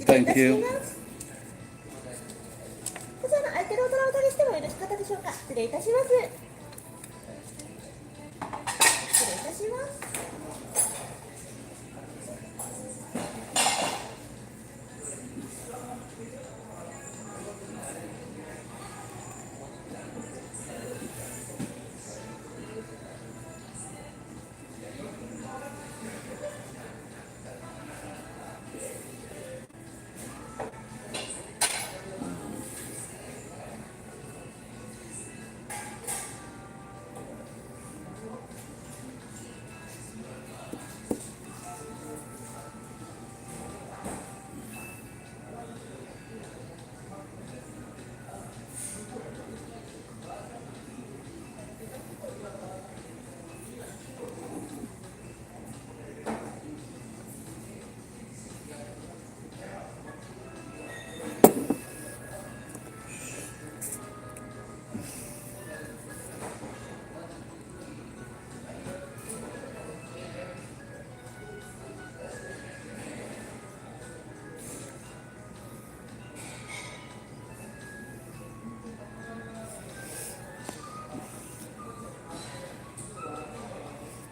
Thank you. こちらの空いてるお皿をお取りしてもよろしかったでしょうか。失礼いたします。失礼いたします。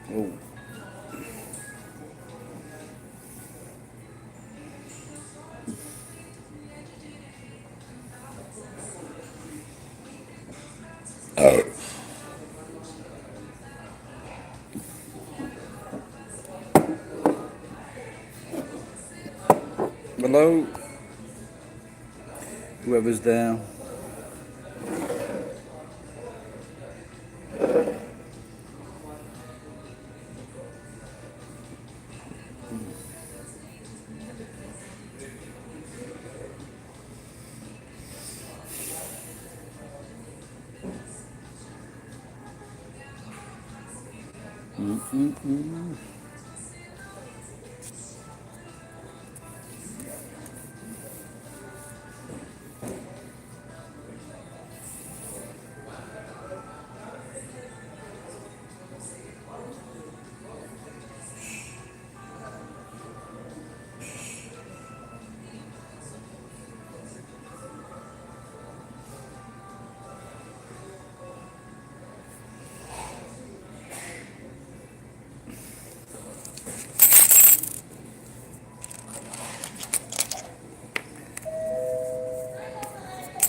Oh. Hello, whoever's there.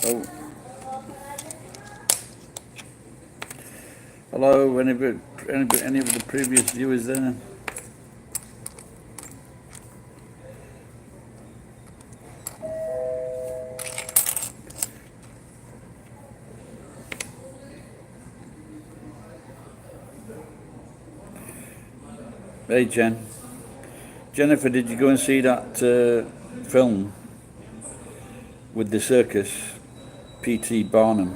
Oh. Hello, any of the previous viewers there? Hey, Jennifer, did you go and see that film with the circus, P.T. Barnum?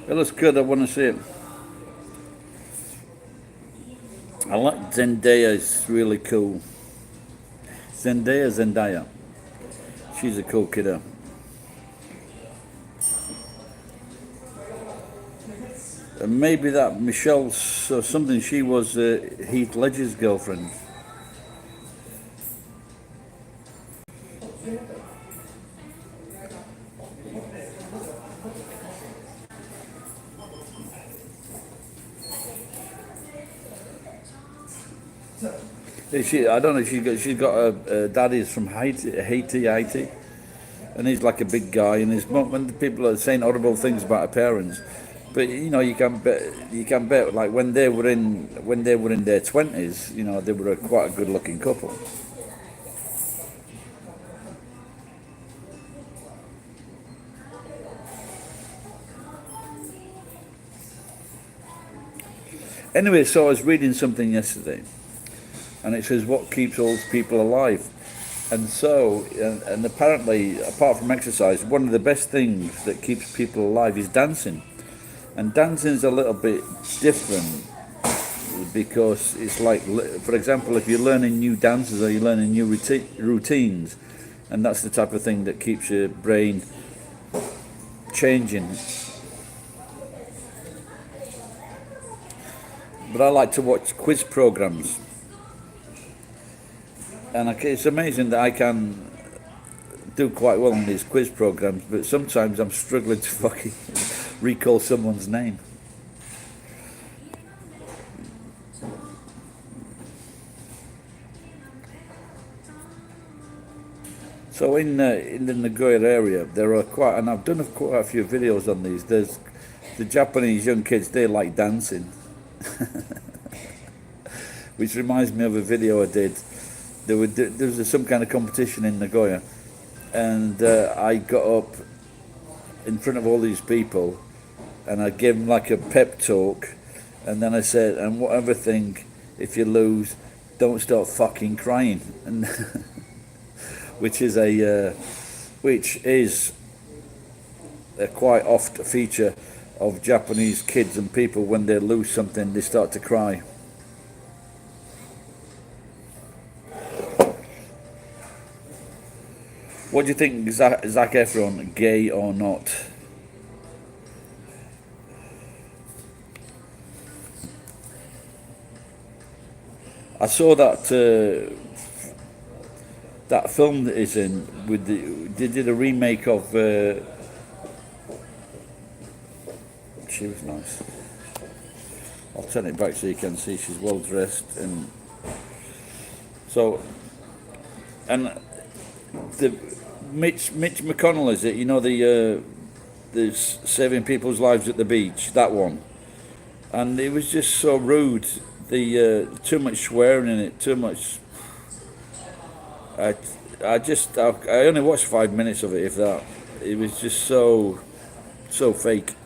It looks good, I want to see it. I like Zendaya, it's really cool. Zendaya. She's a cool kiddo. And maybe that Michelle's or something, she was Heath Ledger's girlfriend. I don't know. She's got a daddy's from Haiti, and he's like a big guy. And when people are saying horrible things about her parents, but you know you can bet like when they were in their 20s, you know they were quite a good looking couple. Anyway, so I was reading something yesterday, and it says what keeps old people alive. And so, and apparently, apart from exercise, one of the best things that keeps people alive is dancing. And dancing's a little bit different because it's like, for example, if you're learning new dances or you're learning new routines, and that's the type of thing that keeps your brain changing. But I like to watch quiz programs, and it's amazing that I can do quite well in these quiz programs, but sometimes I'm struggling to fucking recall someone's name. So in the Nagoya area, there are quite, and I've done quite a few videos on these. There's the Japanese young kids; they like dancing, which reminds me of a video I did. There was some kind of competition in Nagoya, and I got up in front of all these people, and I gave them like a pep talk, and then I said, "And whatever thing, if you lose, don't start fucking crying," and which is a quite oft feature of Japanese kids and people. When they lose something, they start to cry. What do you think, Zac Efron, gay or not? I saw that that film that is in with they did a remake of. She was nice. I'll turn it back so you can see she's well dressed, and so and the Mitch McConnell, is it? You know, the saving people's lives at the beach, that one, and it was just so rude. The too much swearing in it, too much. I only watched 5 minutes of it, if that. It was just so fake.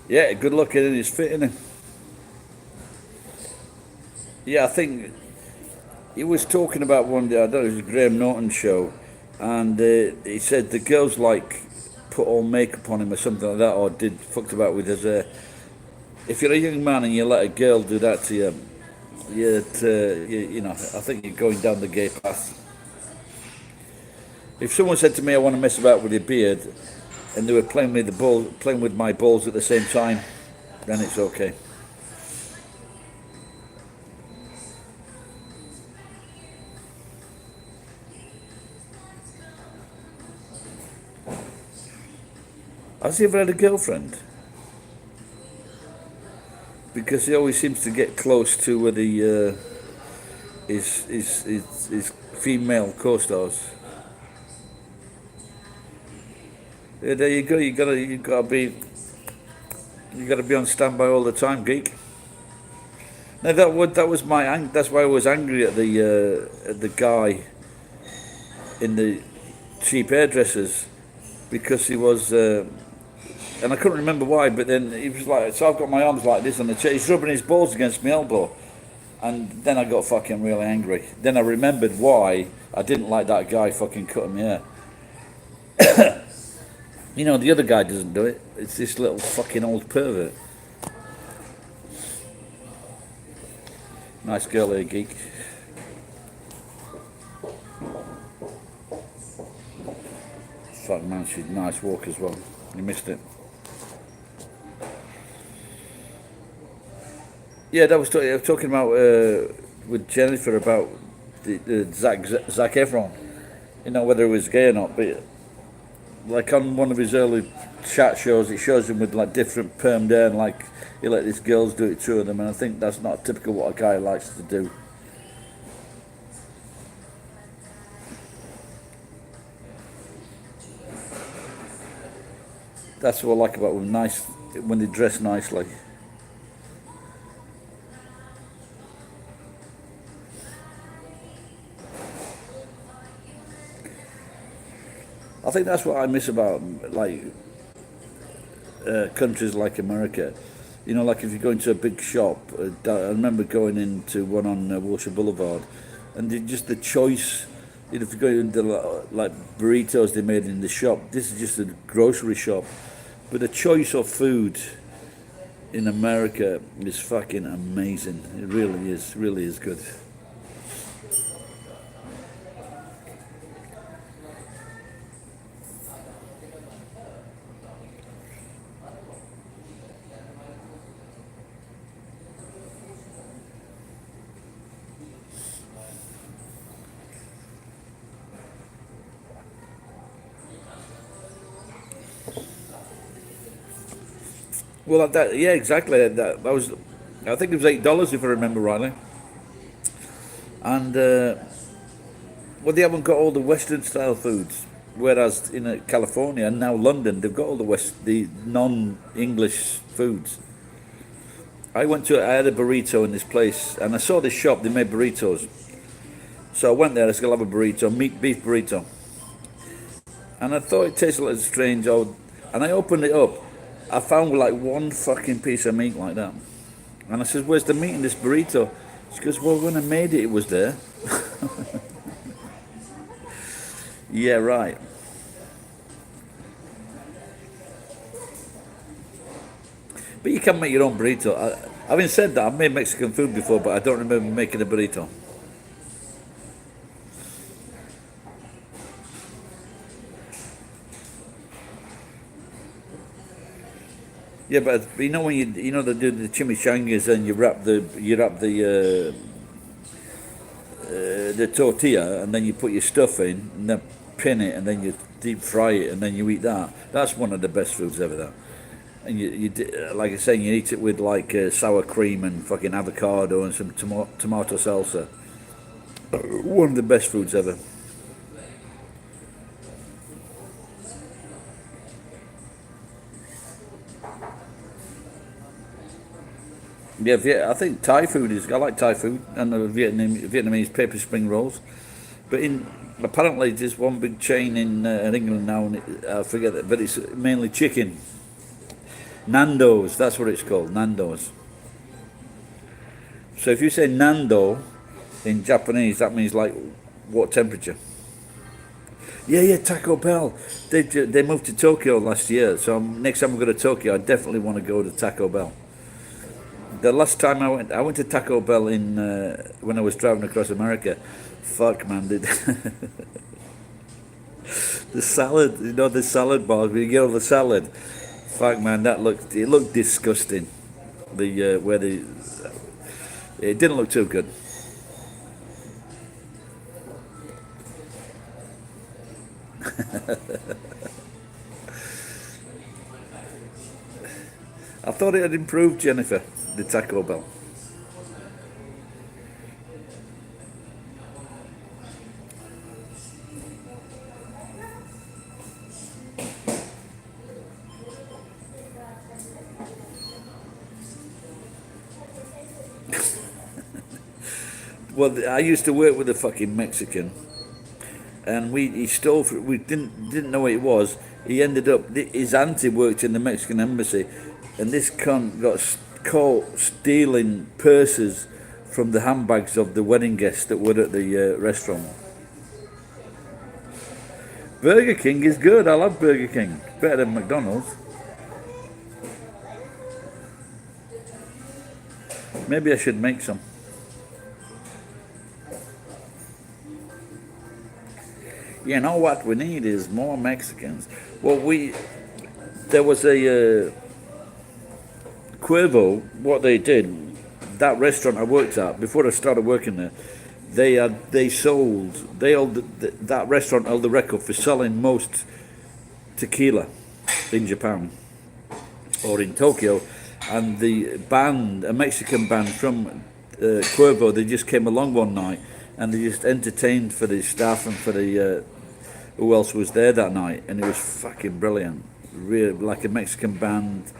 Yeah, good looking and he's fitting. Yeah, I think he was talking about one day, I don't know, it was a Graham Norton show, and he said the girls like put all makeup on him or something like that, or fucked about with his hair. If you're a young man and you let a girl do that to you, you know, I think you're going down the gay path. If someone said to me, "I want to mess about with your beard," and they were playing with my balls at the same time, then it's okay. Has he ever had a girlfriend? Because he always seems to get close to where his female co-stars. Yeah, there you go. You gotta be on standby all the time, geek. Now that was that's why I was angry at the guy in the cheap hairdressers, because he was. And I couldn't remember why, but then he was like, so I've got my arms like this on the chair, he's rubbing his balls against my elbow, and then I got fucking really angry. Then I remembered why I didn't like that guy fucking cutting my hair. You know, the other guy doesn't do it, it's this little fucking old pervert. Nice girl here, geek. Fuck man, she's a nice walk as well. You missed it. Yeah, I was talking about with Jennifer about the Zac Efron. You know, whether he was gay or not, but like on one of his early chat shows, it shows him with like different permed hair, and like he let these girls do it to them, and I think that's not typical what a guy likes to do. That's what I like about them. Nice when they dress nicely. I think that's what I miss about like countries like America. You know, like if you go into a big shop, I remember going into one on Wilshire Boulevard, and just the choice. You know, if you go into like burritos they made in the shop, this is just a grocery shop, but the choice of food in America is fucking amazing. It really is good. Well, yeah, exactly. That was, I think it was $8 if I remember rightly. And well, they haven't got all the Western style foods, whereas in California and now London, they've got all the non-English foods. I had a burrito in this place, and I saw this shop. They made burritos, so I went there. I said, "I'll have a burrito, beef burrito," and I thought it tasted a little strange. And I opened it up. I found like one fucking piece of meat like that. And I said, "Where's the meat in this burrito?" She goes, "Well, when I made it, it was there." Yeah, right. But you can make your own burrito. Having said that, I've made Mexican food before, but I don't remember making a burrito. Yeah, but you know when you know they do the chimichangas and you wrap the tortilla and then you put your stuff in and then pin it and then you deep fry it and then you eat that. That's one of the best foods ever. That. And like I say, you eat it with like sour cream and fucking avocado and some tomato salsa. One of the best foods ever. Yeah, I think Thai food is. I like Thai food and the Vietnamese paper spring rolls. But apparently there's one big chain in England now, and I forget that, but it's mainly chicken. Nando's, that's what it's called, Nando's. So if you say Nando in Japanese, that means like what temperature? Yeah, Taco Bell. They moved to Tokyo last year, so next time we go to Tokyo, I definitely want to go to Taco Bell. The last time I went to Taco Bell in when I was driving across America. Fuck, man, the salad, the salad bars. When you get all the salad, fuck, man, it looked disgusting. It didn't look too good. I thought it had improved, Jennifer, the Taco Bell. Well, I used to work with a fucking Mexican, and he stole. We didn't know what it was. He ended up. His auntie worked in the Mexican embassy, and this cunt got caught stealing purses from the handbags of the wedding guests that were at the restaurant. Burger King is good. I love Burger King. Better than McDonald's. Maybe I should make some. You know what we need is more Mexicans. Well, there was a Cuervo. What they did, that restaurant I worked at before I started working there, that restaurant held the record for selling most tequila in Japan or in Tokyo, and the band, a Mexican band from Cuervo, they just came along one night and they just entertained for the staff and for the who else was there that night, and it was fucking brilliant. real, like a Mexican band.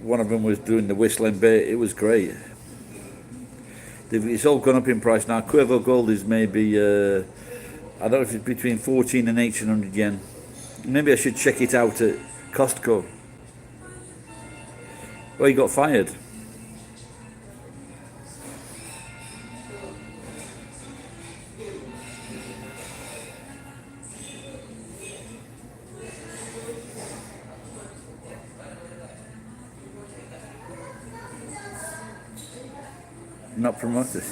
One of them was doing the whistling bit. It was great. It's all gone up in price now. Cuervo Gold is maybe, I don't know if it's between 14 and 1800 yen. Maybe I should check it out at Costco. Well, he got fired. Not promoted.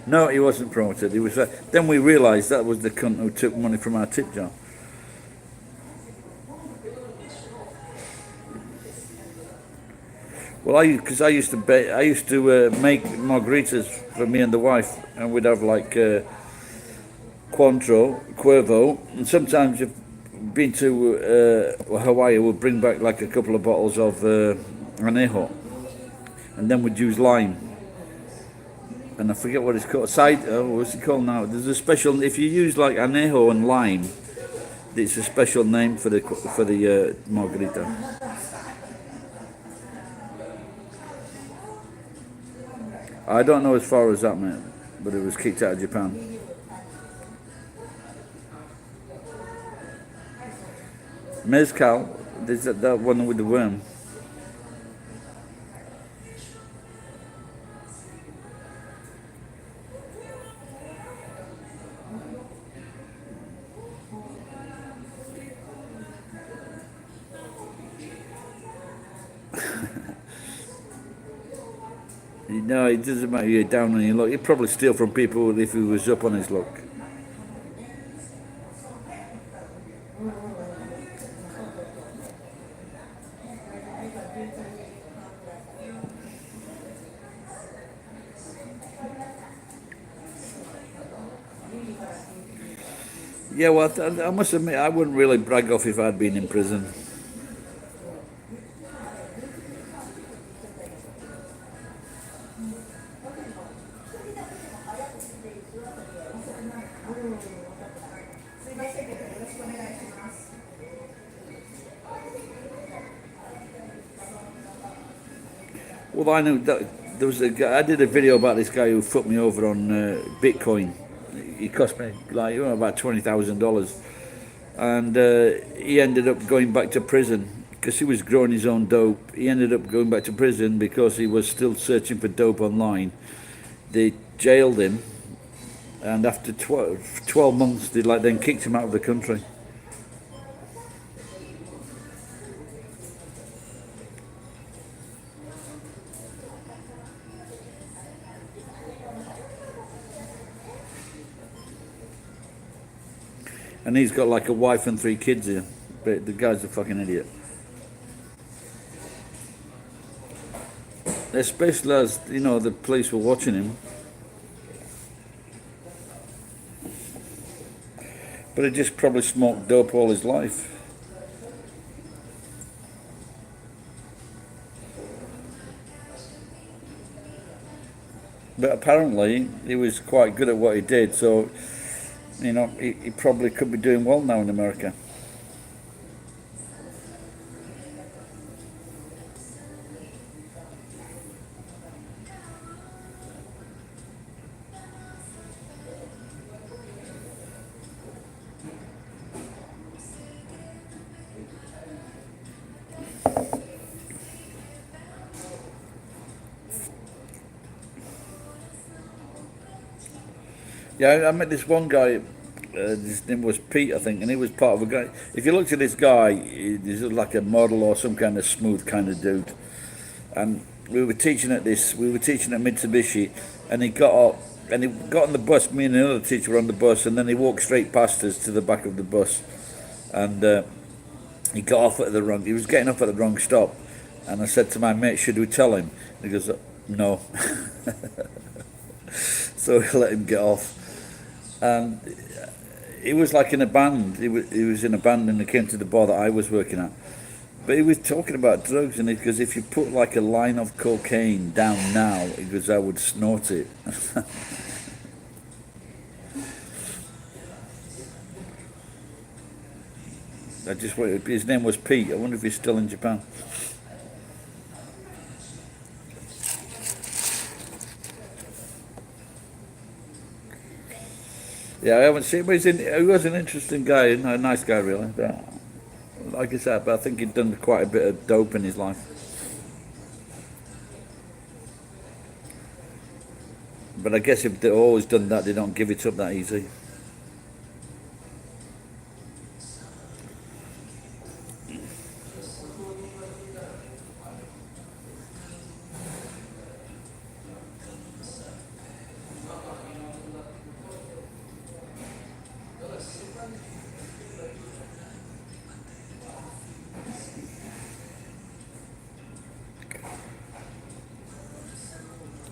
No, he wasn't promoted. He was. Then we realised that was the cunt who took money from our tip jar. Well, because I used to make margaritas for me and the wife, and we'd have like Cointreau, Cuervo, and sometimes if been to Hawaii, we'd bring back like a couple of bottles of anejo, and then we'd use lime. And I forget what it's called. What's it called now? There's a special. If you use like anejo and lime, it's a special name for the margarita. I don't know as far as that, mate, but it was kicked out of Japan. Mezcal, there's that one with the worm. No, it doesn't matter. You're down on your luck. He'd probably steal from people if he was up on his luck. Yeah, well, I must admit, I wouldn't really brag off if I'd been in prison. Well, I knew that there was a guy. I did a video about this guy who fucked me over on Bitcoin. He cost me like about $20,000, and he ended up going back to prison because he was growing his own dope. He ended up going back to prison because he was still searching for dope online. They jailed him, and after 12 months, they then kicked him out of the country. And he's got like a wife and 3 kids here. But the guy's a fucking idiot. Especially as, the police were watching him. But he just probably smoked dope all his life. But apparently he was quite good at what he did, so he probably could be doing well now in America. Yeah, I met this one guy, his name was Pete, I think, and he was part of a guy. If you looked at this guy, he's like a model or some kind of smooth kind of dude. And we were teaching at Mitsubishi, and he got up, and he got on the bus, me and another teacher were on the bus, and then he walked straight past us to the back of the bus. And he got off he was getting off at the wrong stop. And I said to my mate, should we tell him? And he goes, no. So we let him get off. And he was like in a band. He was in a band, and he came to the bar that I was working at. But he was talking about drugs, and because if you put like a line of cocaine down now, he goes, I would snort it. I just wait. His name was Pete. I wonder if he's still in Japan. Yeah, I haven't seen. But he was an interesting guy, a nice guy, really. But, like I said, but I think he'd done quite a bit of dope in his life. But I guess if they've always done that, they don't give it up that easy.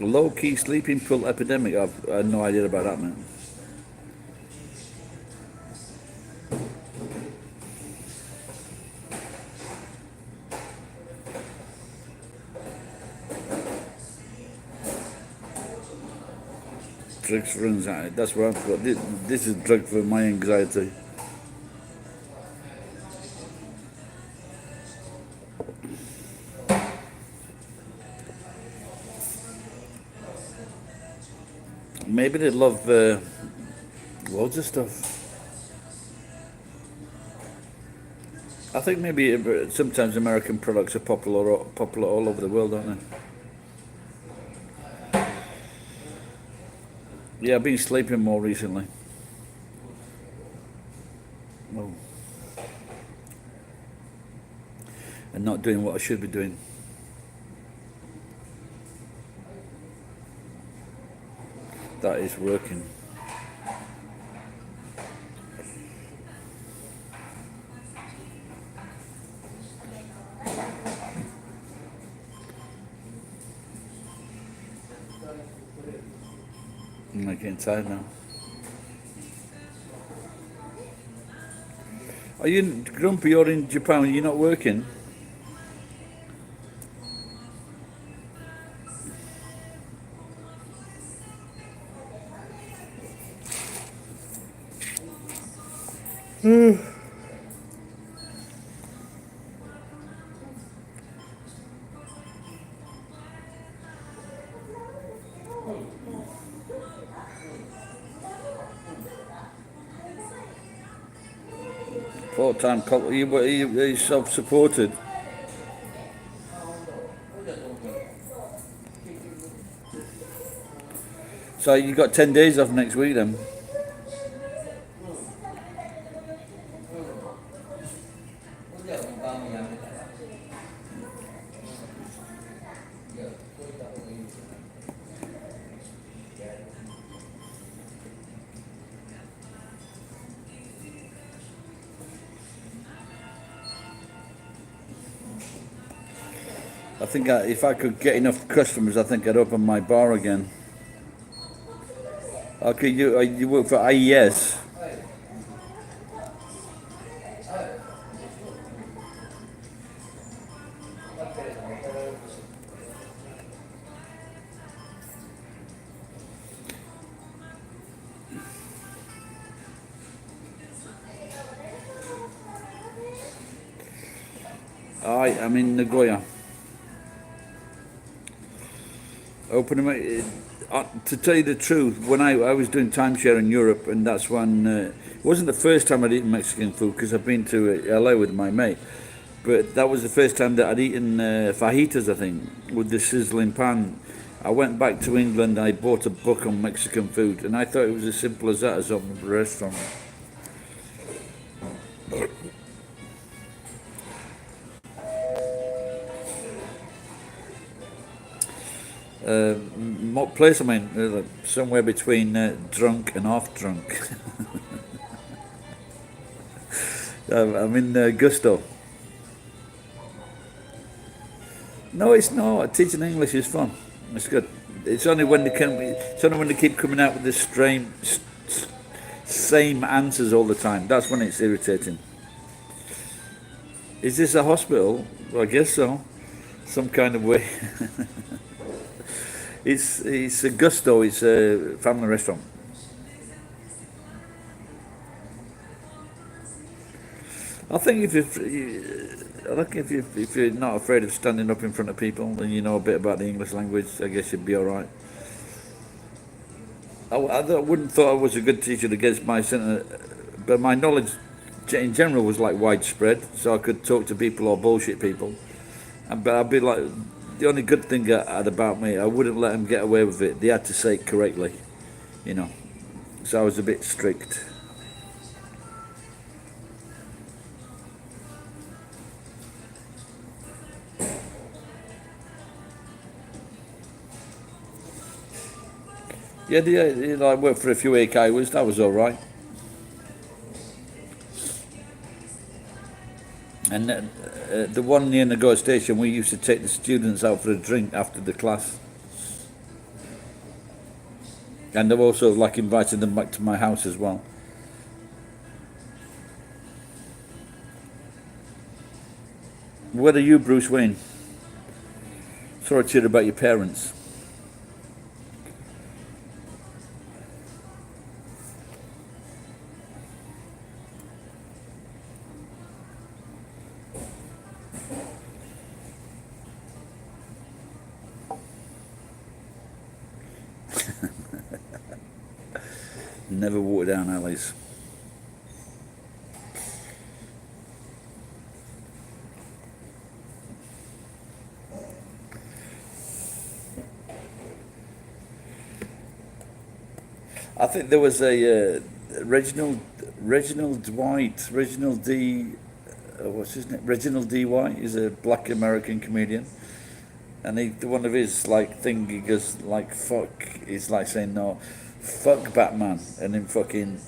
Low-key sleeping pill epidemic. I had no idea about that, man. Drugs for anxiety. That's what I've got. This is drug for my anxiety. Maybe they love loads of stuff. I think maybe sometimes American products are popular all over the world, aren't they? Yeah, I've been sleeping more recently. Oh. And not doing what I should be doing. That is working. I'm getting tired now. Are you grumpy? You're in Japan. You're not working. Full-time couple. You self-supported. So you got 10 days off next week then. I think if I could get enough customers, I think I'd open my bar again. Okay, you work for IES. I'm in Nagoya. To tell you the truth, when I was doing timeshare in Europe, and that's when it wasn't the first time I'd eaten Mexican food because I've been to LA with my mate, but that was the first time that I'd eaten fajitas, I think, with the sizzling pan. I went back to England and I bought a book on Mexican food, and I thought it was as simple as that as opening a restaurant. What place am I in? Somewhere between drunk and half drunk. I'm in Gusto. No, it's not. Teaching English is fun. It's good. It's only when they keep coming out with this same answers all the time. That's when it's irritating. Is this a hospital? Well, I guess so. Some kind of way. It's a Gusto. It's a family restaurant. I think I think if you're not afraid of standing up in front of people and you know a bit about the English language, I guess you'd be all right. I wouldn't thought I was a good teacher against my centre, but my knowledge in general was like widespread, so I could talk to people or bullshit people. But I'd be like, the only good thing I had about me, I wouldn't let them get away with it. They had to say it correctly, you know. So I was a bit strict. Yeah, I worked for a few AKWs, that was all right. And the one near Nagoya Station, we used to take the students out for a drink after the class. And they've also like invited them back to my house as well. Where are you, Bruce Wayne? Sorry to hear about your parents. Never walk down alleys. I think there was a Reginald White, Reginald D. What's his name? Reginald D. White is a black American comedian, and one of his like thing he goes like fuck. He's like saying no, fuck Batman, and then fucking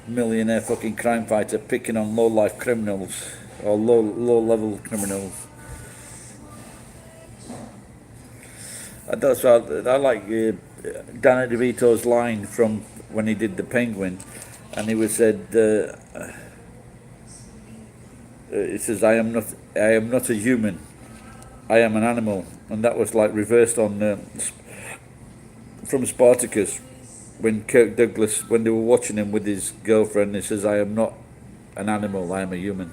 millionaire fucking crime fighter picking on low life criminals or low level criminals. And that's why I like Danny DeVito's line from when he did the Penguin, and he was said, it says, I am not a human, I am an animal," and that was like reversed on from Spartacus, when Kirk Douglas, when they were watching him with his girlfriend, he says, "I am not an animal, I am a human."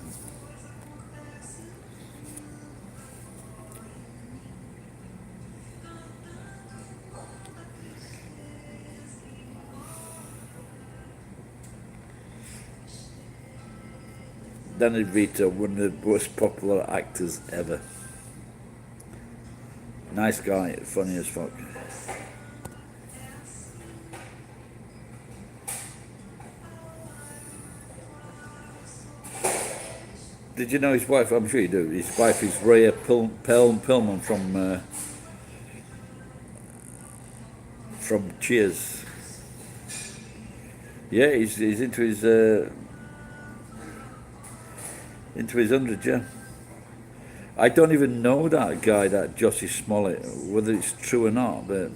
Danny DeVito, one of the most popular actors ever. Nice guy, funny as fuck. Did you know his wife? I'm sure you do. His wife is Rhea Perlman from Cheers. Yeah, he's into his 100, yeah. I don't even know that guy, that Jussie Smollett, whether it's true or not, but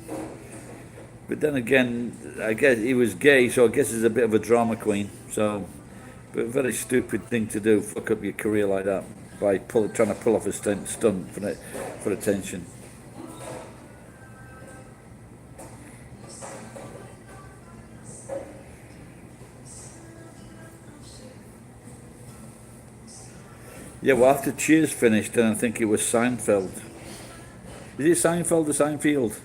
then again, I guess he was gay, so I guess he's a bit of a drama queen. So, but a very stupid thing to do, fuck up your career like that by trying to pull off a stunt for attention. Yeah, well, after Cheers finished, then I think it was Seinfeld. Is it Seinfeld or Seinfeld?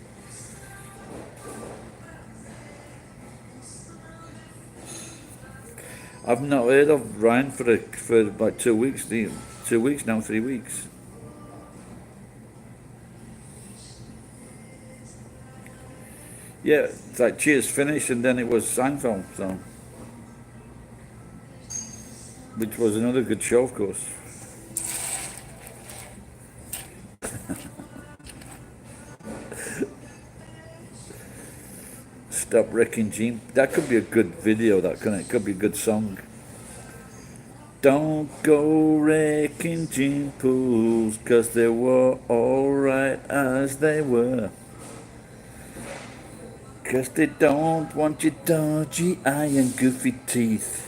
I've not heard of Ryan for about 2 weeks. 2 weeks now, 3 weeks. Yeah, it's like Cheers finished, and then it was Seinfeld, so which was another good show, of course. Stop wrecking Gene. That could be a good video. That could be a good song. Don't go wrecking gene pools, 'cause they were alright as they were. 'Cause they don't want your dodgy eye and goofy teeth.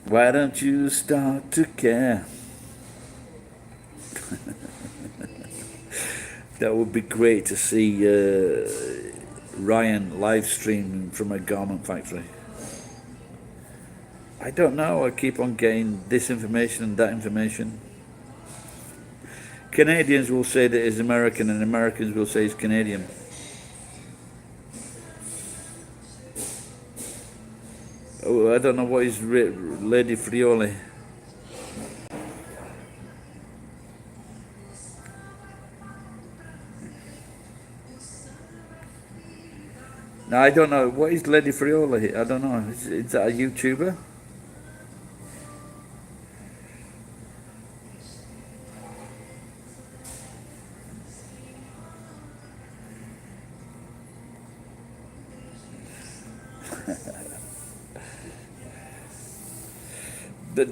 Why don't you start to care? That would be great to see Ryan live streaming from a garment factory. I don't know. I keep on getting this information and that information. Canadians will say that he's American, and Americans will say he's Canadian. Oh, I don't know what is Lady Frioli. No, I don't know. What is Lady Frioli? I don't know. Is that a YouTuber?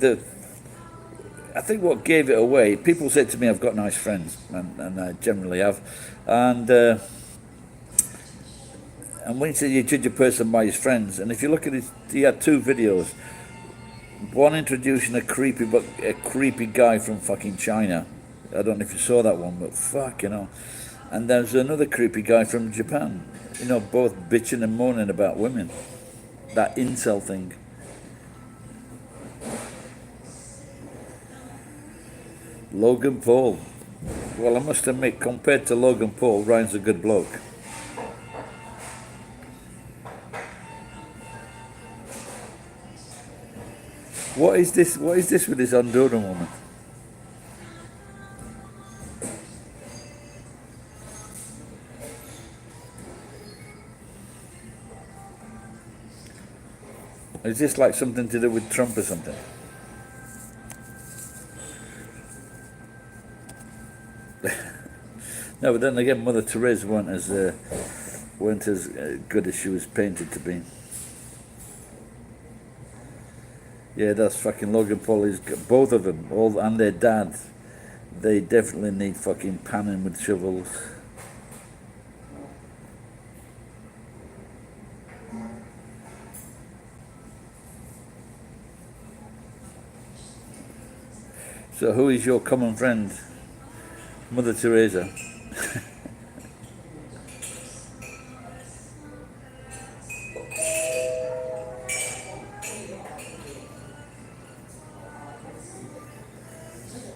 the I think what gave it away, people said to me, I've got nice friends, and I generally have. And when you say you judge a person by his friends, and if you look at his, he had two videos. One introducing a creepy guy from fucking China. I don't know if you saw that one, but fuck, you know. And there's another creepy guy from Japan. You know, both bitching and moaning about women. That incel thing. Logan Paul. Well, I must admit, compared to Logan Paul, Ryan's a good bloke. What is this? What is this with this Honduran woman? Is this like something to do with Trump or something? No, but then again, Mother Teresa weren't as good as she was painted to be. Yeah, that's fucking Logan Paul. Is both of them, all and their dad. They definitely need fucking panning with shovels. So, who is your common friend? Mother Teresa.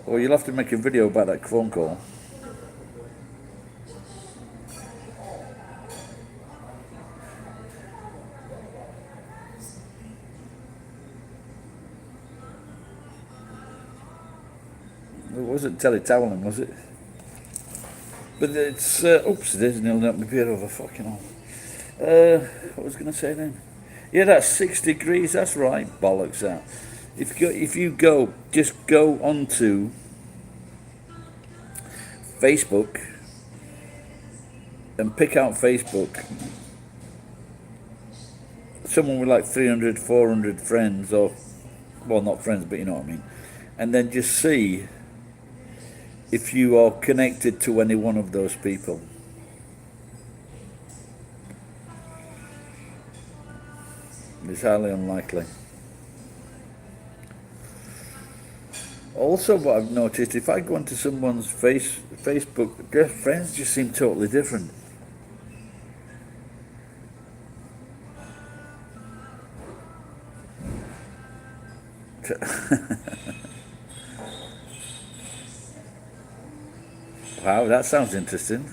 Well, you'll have to make a video about that phone call. It wasn't teletoweling, was it? But it's oops, it is nailed up my beer over. Fucking hell. What was I going to say then? Yeah, that's 6 degrees. That's right. Bollocks that. If you go, just go onto Facebook and pick out Facebook. Someone with like 300, 400 friends, or well, not friends, but you know what I mean. And then just see if you are connected to any one of those people. It's highly unlikely. Also, what I've noticed, if I go into someone's Facebook, their friends just seem totally different. Wow, that sounds interesting.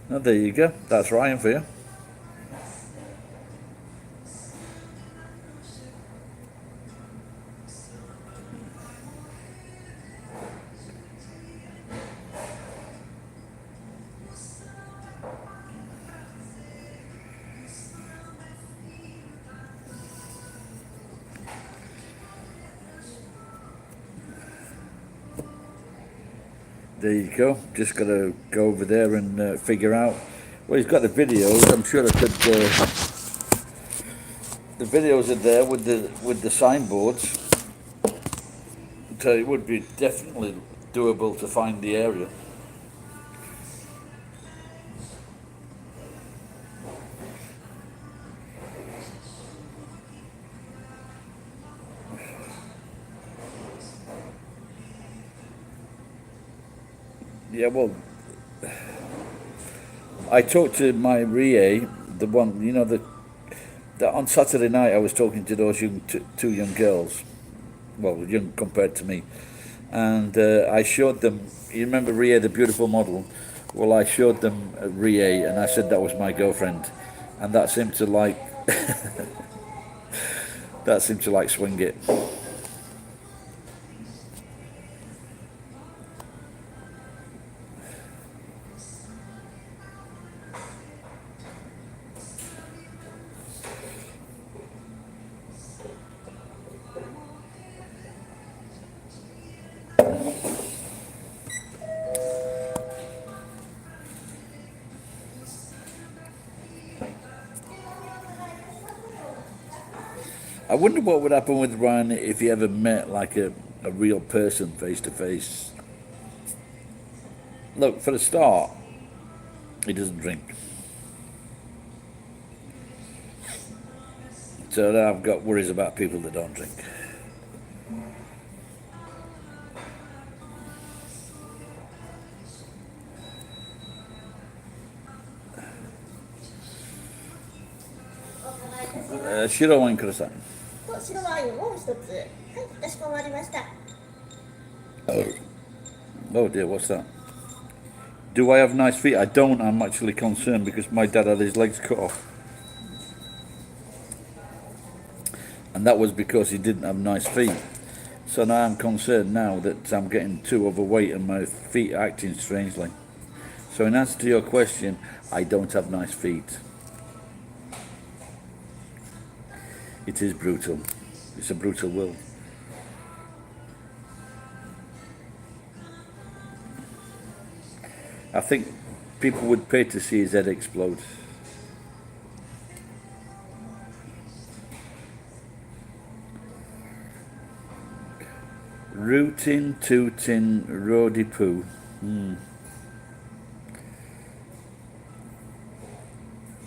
Oh, there you go. That's Ryan for you. There you go. Just got to go over there and figure out. Well, he's got the videos. I'm sure I could. The videos are there with the signboards, so it would be definitely doable to find the area. Yeah, well, I talked to my Rie, the one, you know, the on Saturday night I was talking to those two young girls, well, young compared to me, and I showed them. You remember Rie, the beautiful model? Well, I showed them Rie, and I said that was my girlfriend, and that seemed to like that seemed to like swing it. I wonder what would happen with Ryan if he ever met like a real person face to face. Look, for a start, he doesn't drink. So now I've got worries about people that don't drink. Shiro wine kudasai. と白ワインを一つ。はい、かしこまりました。 Oh dear, what's that? Do I have nice feet? I don't. I'm actually concerned because my dad had his legs cut off. And that was because he didn't have nice feet. So now I'm concerned now that I'm getting too overweight and my feet are acting strangely. So in answer to your question, I don't have nice feet. It is brutal. It's a brutal world. I think people would pay to see his head explode. Rootin' tootin' roadie poo.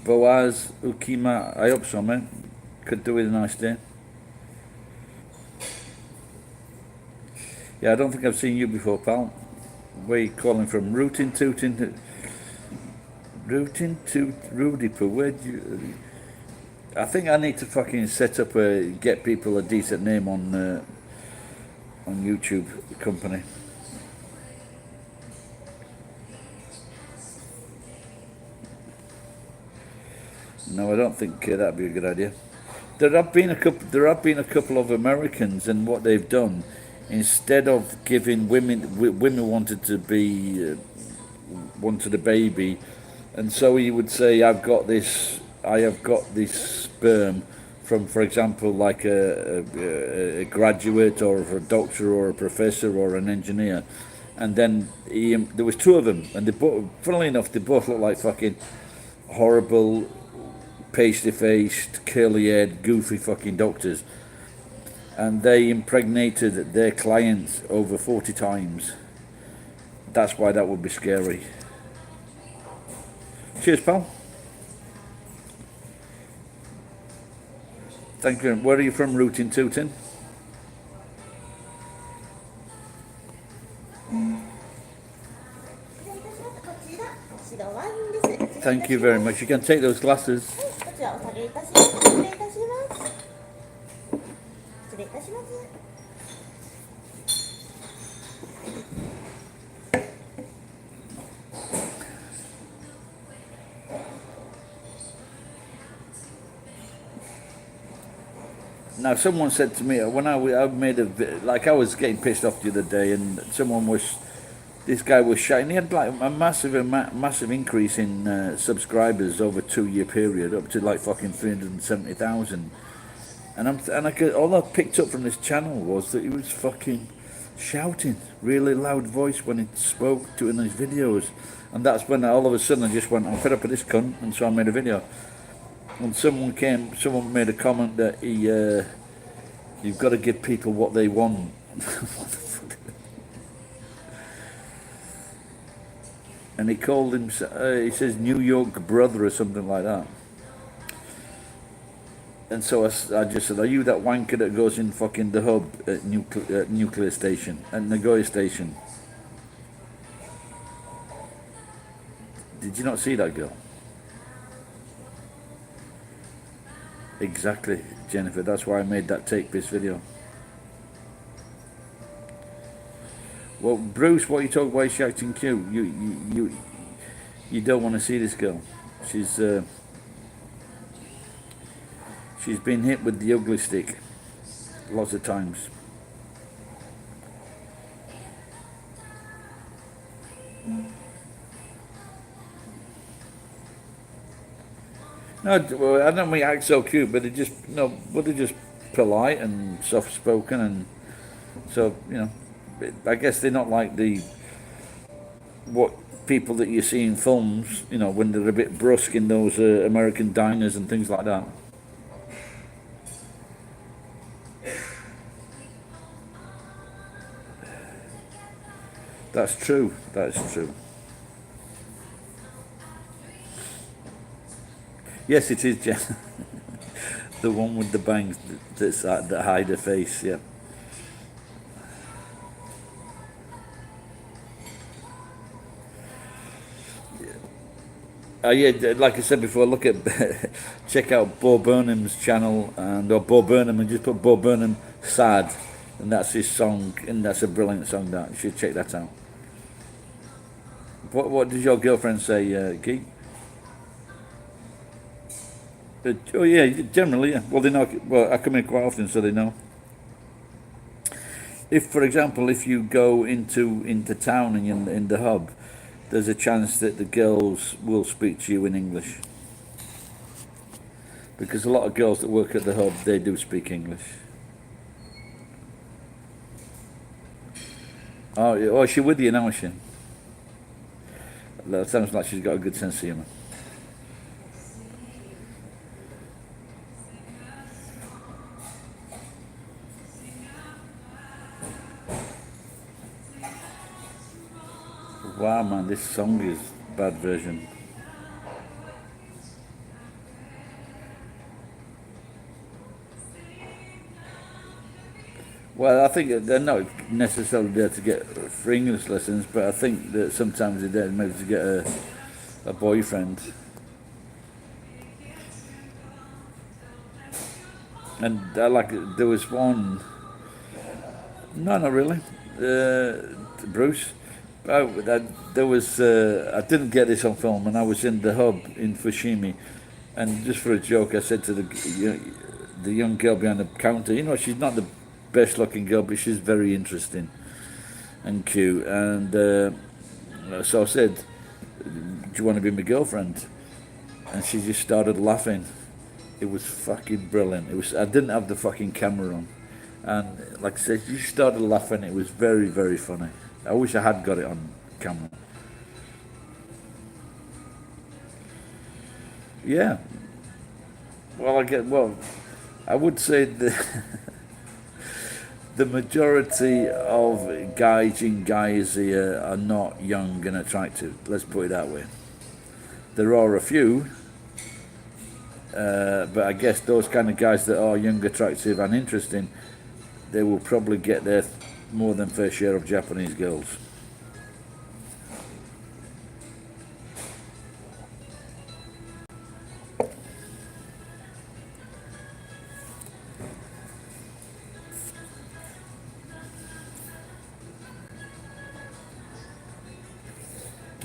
Boaz Ukima, I hope so, mate. Could do with a nice day. Yeah, I don't think I've seen you before, pal. Where are you calling from? Rootin' tootin' Rudy Poo. Where'd you? I think I need to fucking set up get people a decent name on YouTube company. No, I don't think that'd be a good idea. There have been a couple of Americans, and what they've done, instead of giving women wanted a baby, and so he would say, I have got this sperm from, for example, like a graduate or a doctor or a professor or an engineer, and then there was two of them, and funnily enough, they both look like fucking horrible, pasty-faced, curly-haired, goofy fucking doctors, and they impregnated their clients over 40 times. That's why that would be scary. Cheers, pal. Thank you. Where are you from, Rootin' Tootin'? Thank you very much. You can take those glasses. Now, someone said to me when I made I was getting pissed off the other day, and this guy was shouting. He had like a massive increase in subscribers over a 2-year period, up to like fucking 370,000. And all I picked up from this channel was that he was fucking shouting really loud voice when he spoke to in his videos, and that's when all of a sudden I just went, I'm fed up with this cunt, and so I made a video. And someone made a comment that you've got to give people what they want. And he called him, he says New York brother or something like that. And so I just said, are you that wanker that goes in fucking the hub at nuclear station, at Nagoya station? Did you not see that girl? Exactly, Jennifer. That's why I made that take piss video. Well, Bruce, what are you talking? Why is she acting cute? You don't want to see this girl. She's been hit with the ugly stick lots of times. No, well, I don't mean act so cute, but they're just polite and soft spoken, and so I guess they're not like what people that you see in films, when they're a bit brusque in those American diners and things like that. That's true. That's true. Yes, it is, Jen. The one with the bangs that hide her face. Yeah. Yeah, like I said before, check out Bo Burnham's channel or Bo Burnham, and just put Bo Burnham Sad, and that's his song, and that's a brilliant song. That you should check that out. What does your girlfriend say, Keith? Oh yeah, generally, yeah. Well, they know. Well, I come in quite often, so they know. If, for example, if you go into town and you're in the hub, there's a chance that the girls will speak to you in English, because a lot of girls that work at the hub, they do speak English. Oh, is she with you now, is she? That sounds like she's got a good sense of humour. Wow, man, this song is bad version. Well, I think they're not necessarily there to get for English lessons, but I think that sometimes they're there maybe to get a boyfriend. And there was one. No, not really. Bruce. There was. I didn't get this on film, and I was in the hub in Fushimi, and just for a joke, I said to the young girl behind the counter, she's not the best looking girl, but she's very interesting and cute. And so I said, "Do you want to be my girlfriend?" And she just started laughing. It was fucking brilliant. I didn't have the fucking camera on, and like I said, she started laughing. It was very, very funny. I wish I had got it on camera. Yeah. Well, I would say the majority of guys in guys here are not young and attractive. Let's put it that way. There are a few, but I guess those kind of guys that are young, attractive, and interesting, they will probably get their more than fair share of Japanese girls.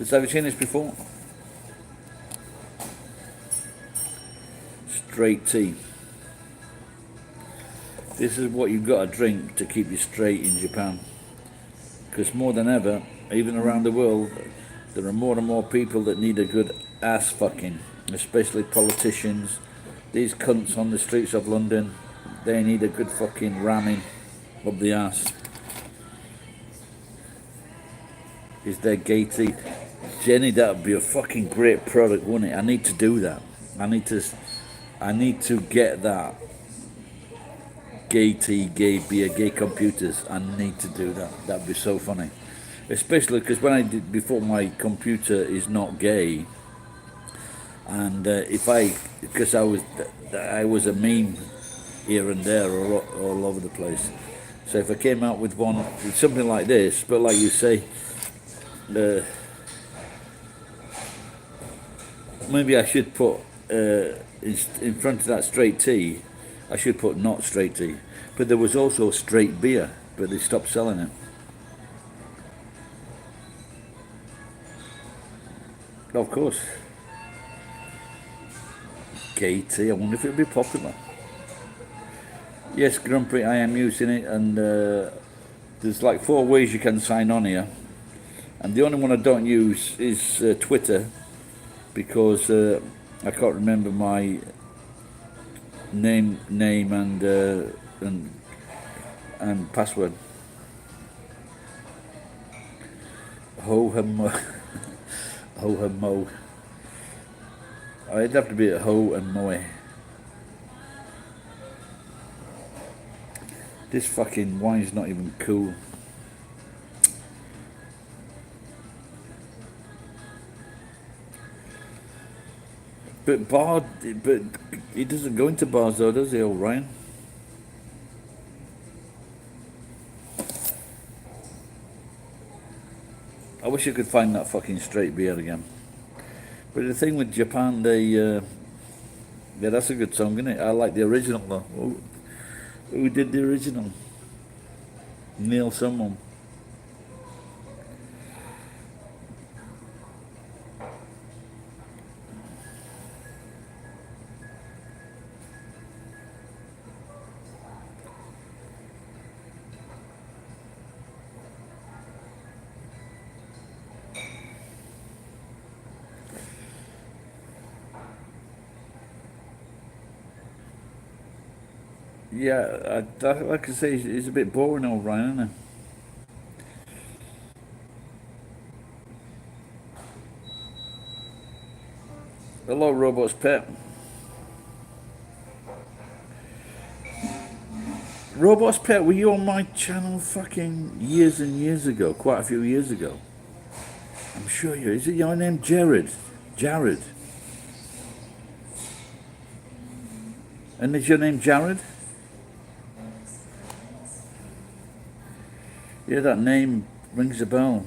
Have you seen this before? Straight tea. This is what you've got to drink to keep you straight in Japan. Because more than ever, even around the world, there are more and more people that need a good ass fucking, especially politicians. These cunts on the streets of London, they need a good fucking ramming up the ass. Is there gay tea? Jenny, that would be a fucking great product, wouldn't it? I need to do that. I need to get that. Gay tea, gay beer, gay computers. I need to do that. That'd be so funny. Especially because when I did before, my computer is not gay. And because I was a meme here and there, all over the place. So if I came out with something like this, but like you say, Maybe I should put in front of that straight tea, I should put not straight tea. But there was also straight beer, but they stopped selling it. Of course. Gay tea, I wonder if it would be popular. Yes, Grumpy, I am using it, and there's like 4 ways you can sign on here. And the only one I don't use is Twitter, because I can't remember my name and password. Ho hum ho hum mo. It'd have to be a ho and moe. This fucking wine's not even cool. But he doesn't go into bars though, does he, old Ryan? I wish I could find that fucking straight beer again. But the thing with Japan, yeah, that's a good song, isn't it? I like the original though. Who did the original? Neil someone. Yeah, like I say, he's a bit boring, old Ryan, isn't he? Hello, Robot's Pet. Robot's Pet, were you on my channel fucking years and years ago? Quite a few years ago. I'm sure you. Is it your name, Jared? Jared. And is your name Jared? Yeah, that name rings a bell.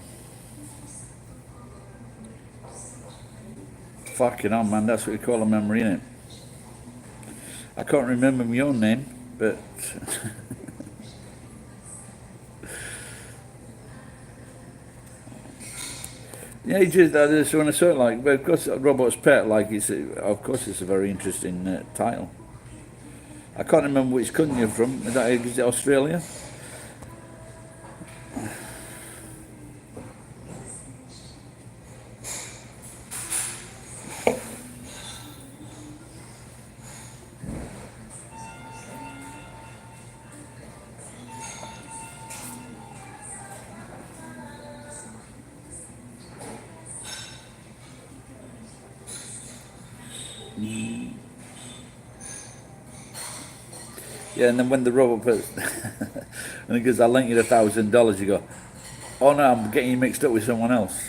Fucking hell, man, that's what you call a memory, innit? I can't remember my own name, but... yeah, he just, when I saw it, like, but of course, Robot's Pet, like, of course it's a very interesting title. I can't remember which country you're from. Is it Australia? Yeah, and then when the robot puts, and he goes, I lent you $1,000, you go, oh no, I'm getting you mixed up with someone else.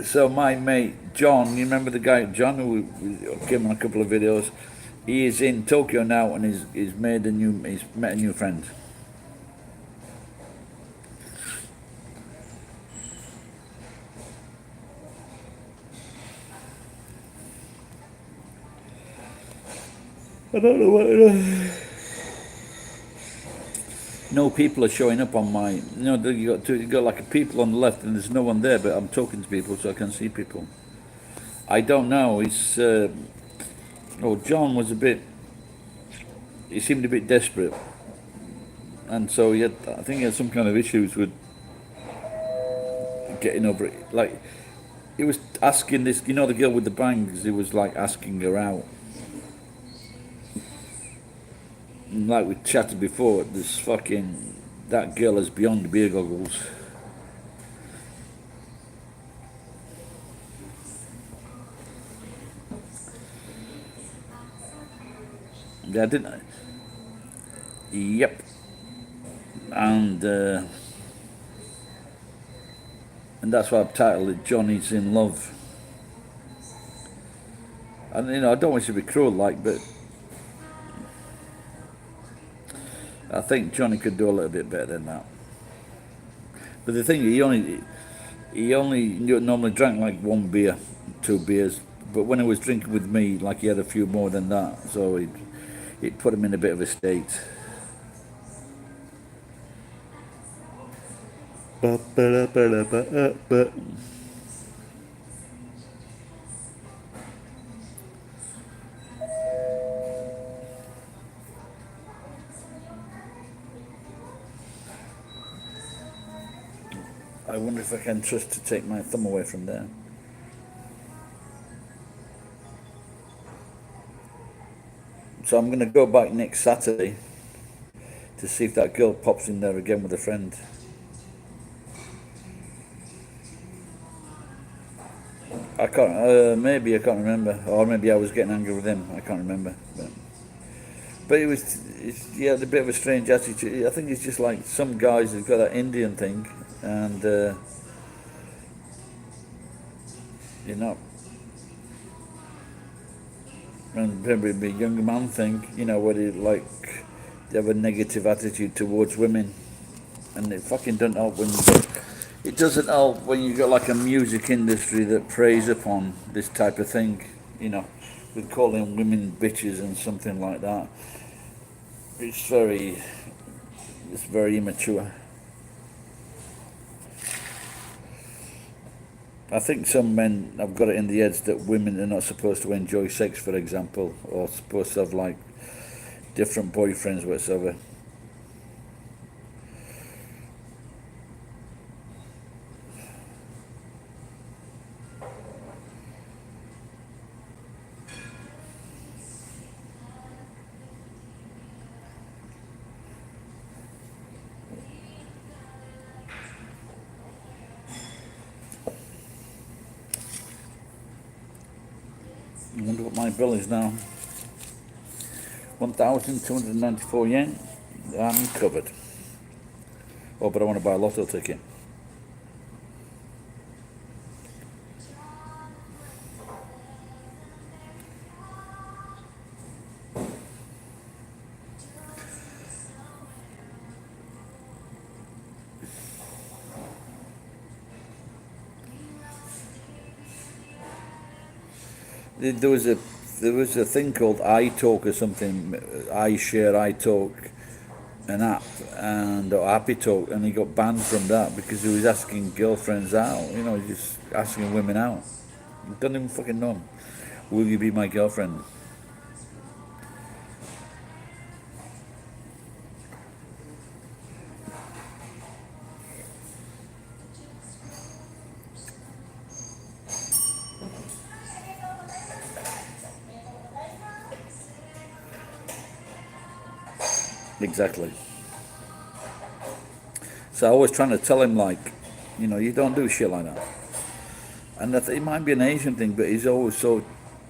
So my mate, John, you remember the guy, John, who came on a couple of videos? He is in Tokyo now, and he's met a new friend. I don't know what. No people are showing up on my. You got like a people on the left, and there's no one there. But I'm talking to people, so I can see people. I don't know. John was a bit. He seemed a bit desperate, and so I think he had some kind of issues with getting over it. Like, he was asking this. The girl with the bangs. He was like asking her out. And like we chatted before, that girl is beyond beer goggles. Yeah, didn't I? Yep. And that's why I've titled it Johnny's in Love. And I don't want to be cruel, like, but I think Johnny could do a little bit better than that. But the thing, he only normally drank like one beer, 2 beers. But when he was drinking with me, like he had a few more than that, so it put him in a bit of a state. I wonder if I can trust to take my thumb away from there. So I'm going to go back next Saturday to see if that girl pops in there again with a friend. I can't. Maybe I can't remember, or maybe I was getting angry with him. I can't remember. But he had a bit of a strange attitude. I think it's just like some guys who've got that Indian thing, and you know, and maybe the young man thing, you know, where they have a negative attitude towards women, and it fucking doesn't help when it doesn't help when you got like a music industry that preys upon this type of thing, you know, with calling women bitches and something like that. It's very immature. I think some men have got it in the heads that women are not supposed to enjoy sex, for example, or supposed to have like different boyfriends, whatsoever. I wonder what my bill is now. 1,294 yen. I'm covered. Oh, but I want to buy a lotto ticket. There was a thing called iTalk or something, iShare, iTalk, an app, and or Happy Talk, and he got banned from that because he was asking girlfriends out. You know, just asking women out. Don't even fucking know him. Will you be my girlfriend? Exactly. So I was trying to tell him, like, you know, you don't do shit like that. And that it might be an Asian thing, but he's always so,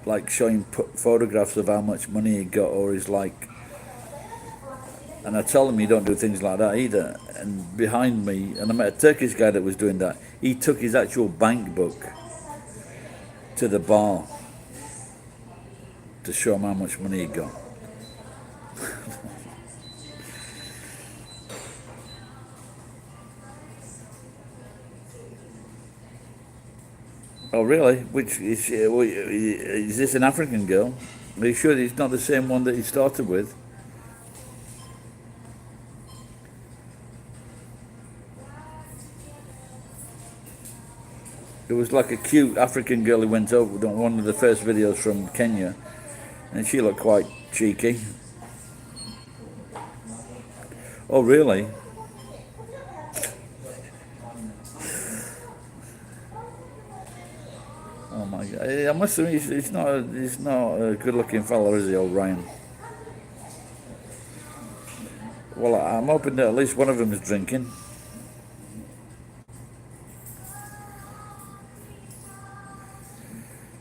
like, showing photographs of how much money he got, or he's like, and I tell him you don't do things like that either. And behind me, and I met a Turkish guy that was doing that. He took his actual bank book to the bar to show him how much money he got. Oh, really? Which is this an African girl? Are you sure it's not the same one that he started with? It was like a cute African girl who went over on one of the first videos from Kenya, and she looked quite cheeky. Oh, really? Oh my God! I must admit, he's not a good-looking fellow, is he, old Ryan? Well, I'm hoping that at least one of them is drinking.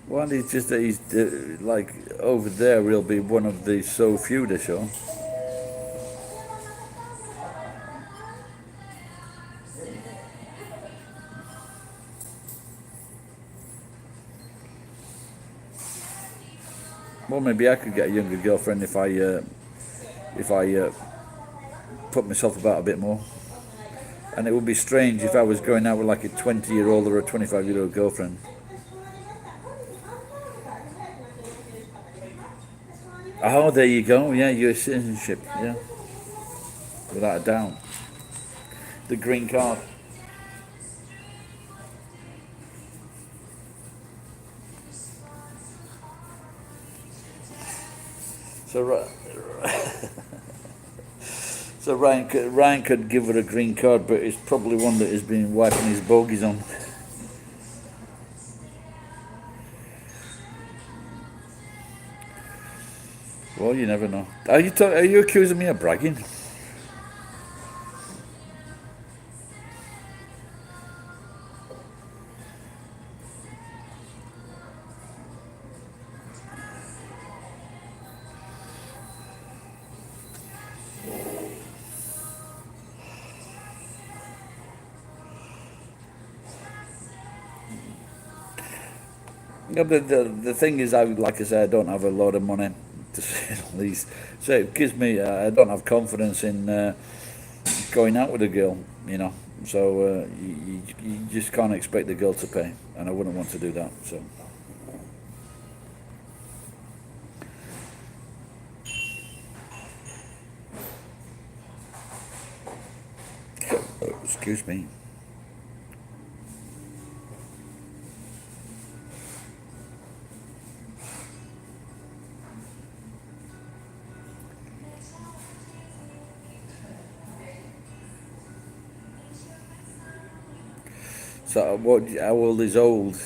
Well, he's just that he's like over there. He'll be one of the so few to show. Well, maybe I could get a younger girlfriend if I put myself about a bit more. And it would be strange if I was going out with like a 20-year-old or a 25-year-old girlfriend. Oh, there you go. Yeah, US citizenship. Yeah, without a doubt. The green card. So, so Ryan could give her a green card, but it's probably one that has been wiping his bogies on. Well, you never know. Are you accusing me of bragging? Yeah, but the thing is, like I said, I don't have a lot of money to say the least. So it gives me, I don't have confidence in going out with a girl, you know. So you just can't expect the girl to pay, and I wouldn't want to do that. So. Excuse me. So how old is old?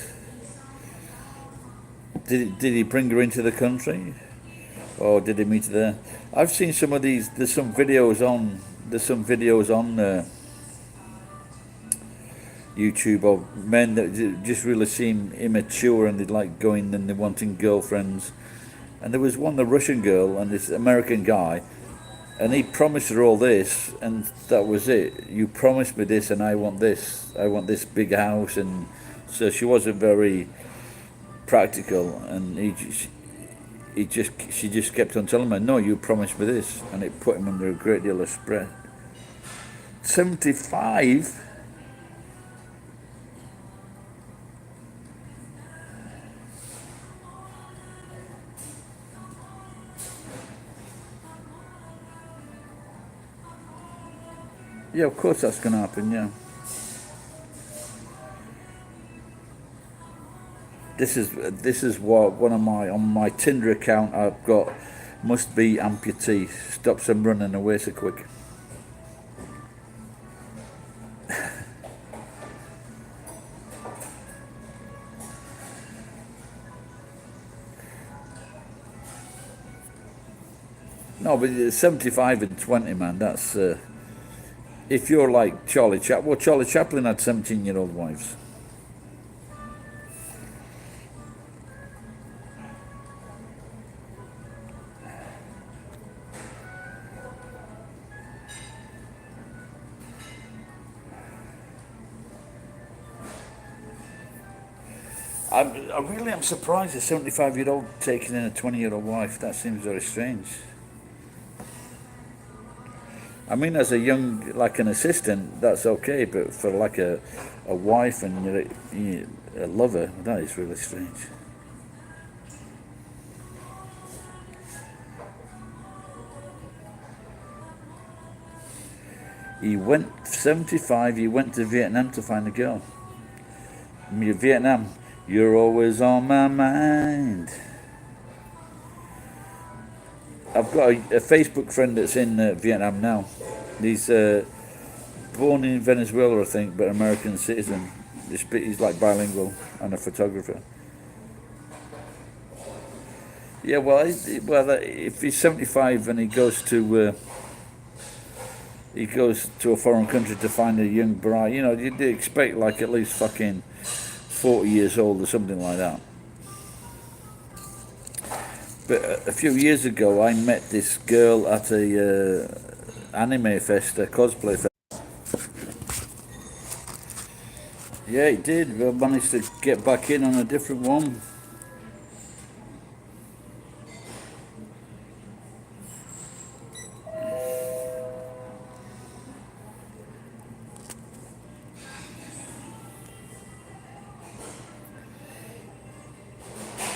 Did he bring her into the country, or did he meet her there? I've seen some of these. There's some videos on YouTube of men that just really seem immature and they like going and they're wanting girlfriends. And there was one, the Russian girl and this American guy, and he promised her all this, and that was it. You promised me this, and I want this. I want this big house, and so she wasn't very practical, and she just kept on telling him, "No, you promised me this," and it put him under a great deal of stress. 75. Yeah, of course that's going to happen. Yeah. This is what one of on my Tinder account I've got. Must be amputee. Stops them running away so quick. No, but 75 and 20, man. That's if you're like Charlie Chaplin. Well, Charlie Chaplin had 17-year-old wives. I really am surprised a 75-year-old taking in a 20-year-old wife. That seems very strange. I mean, as a young, like an assistant, that's okay, but for like a wife and a lover, that is really strange. He went 75. He went to Vietnam to find a girl. Vietnam, you're always on my mind. I've got a Facebook friend that's in Vietnam now. He's born in Venezuela, I think, but American citizen. He's like bilingual and a photographer. Yeah, well, if he's 75 and he goes to a foreign country to find a young bride, you know, you'd expect like at least fucking 40 years old or something like that. But a few years ago, I met this girl at a anime fest, a cosplay fest. Yeah, it did. We managed to get back in on a different one.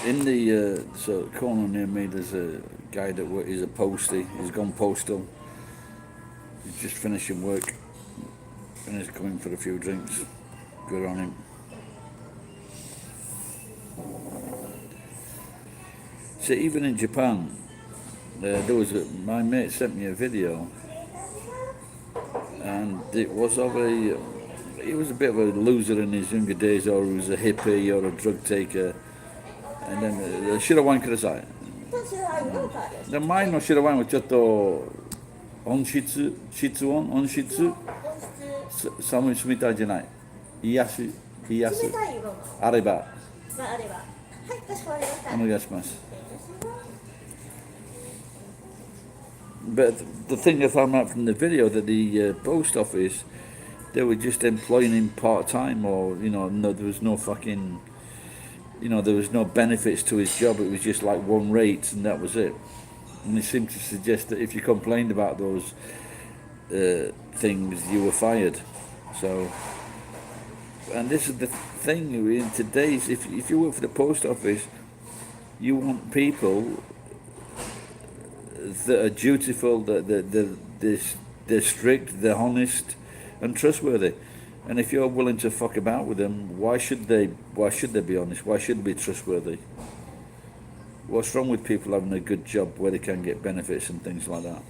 in the corner near me, there's a guy that is a postie. He's gone postal. He's just finishing work and he's coming for a few drinks. Good on him. So even in Japan, my mate sent me a video, and it was of he was a bit of a loser in his younger days, or he was a hippie or a drug taker, and then 白ワインください。で前の白ワインはちょっと音質寒い冷たいじゃない。冷やすあればはいかしこまりましたお願いします。But the thing I found out from the video that the post office, they were just employing him part time, or no, there was no fucking, there was no benefits to his job. It was just like one rate, and that was it. And they seemed to suggest that if you complained about those things, you were fired. So, and this is the thing in today's. If you work for the post office, you want people that are dutiful, that they're strict, they're honest, and trustworthy. And if you're willing to fuck about with them, why should they be honest? Why should they be trustworthy? What's wrong with people having a good job where they can get benefits and things like that?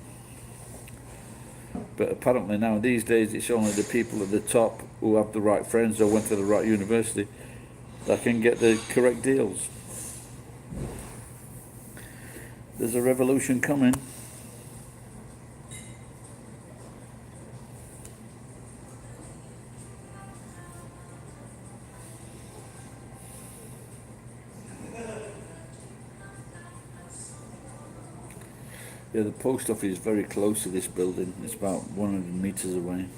But apparently now, these days, it's only the people at the top who have the right friends or went to the right university that can get the correct deals. There's a revolution coming. Yeah, the post office is very close to this building. It's about 100 meters away.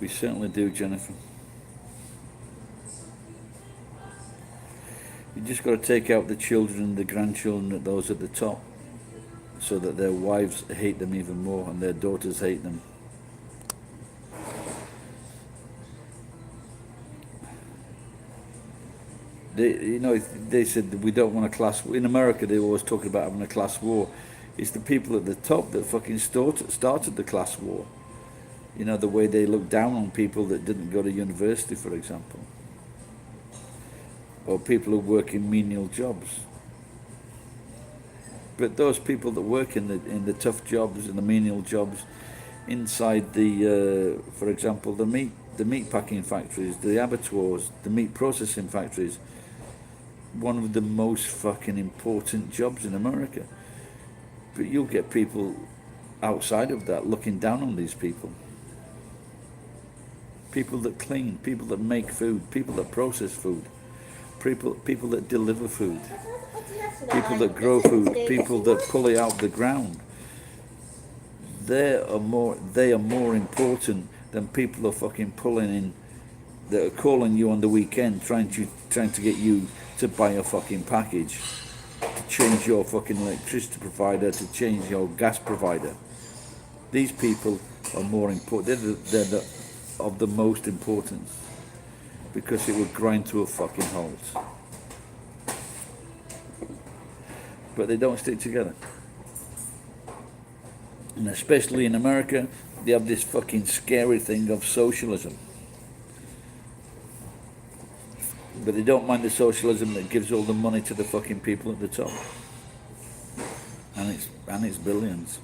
We certainly do, Jennifer. You just got to take out the children and the grandchildren, those at the top, so that their wives hate them even more and their daughters hate them. They said that we don't want a class. In America, they always talk about having a class war. It's the people at the top that fucking started the class war. The way they look down on people that didn't go to university, for example, or people who work in menial jobs. But those people that work in the tough jobs, in the menial jobs, inside for example, the meat packing factories, the abattoirs, the meat processing factories, one of the most fucking important jobs in America. But you'll get people outside of that looking down on these people. People that clean, people that make food, people that process food, people that deliver food, people that grow food, people that pull it out of the ground. They are more important than people are fucking pulling in, that are calling you on the weekend, trying to get you to buy a fucking package, to change your fucking electricity provider, to change your gas provider. These people are more important. They're of the most importance, because it would grind to a fucking halt. But they don't stick together. And especially in America, they have this fucking scary thing of socialism. But they don't mind the socialism that gives all the money to the fucking people at the top. And it's billions.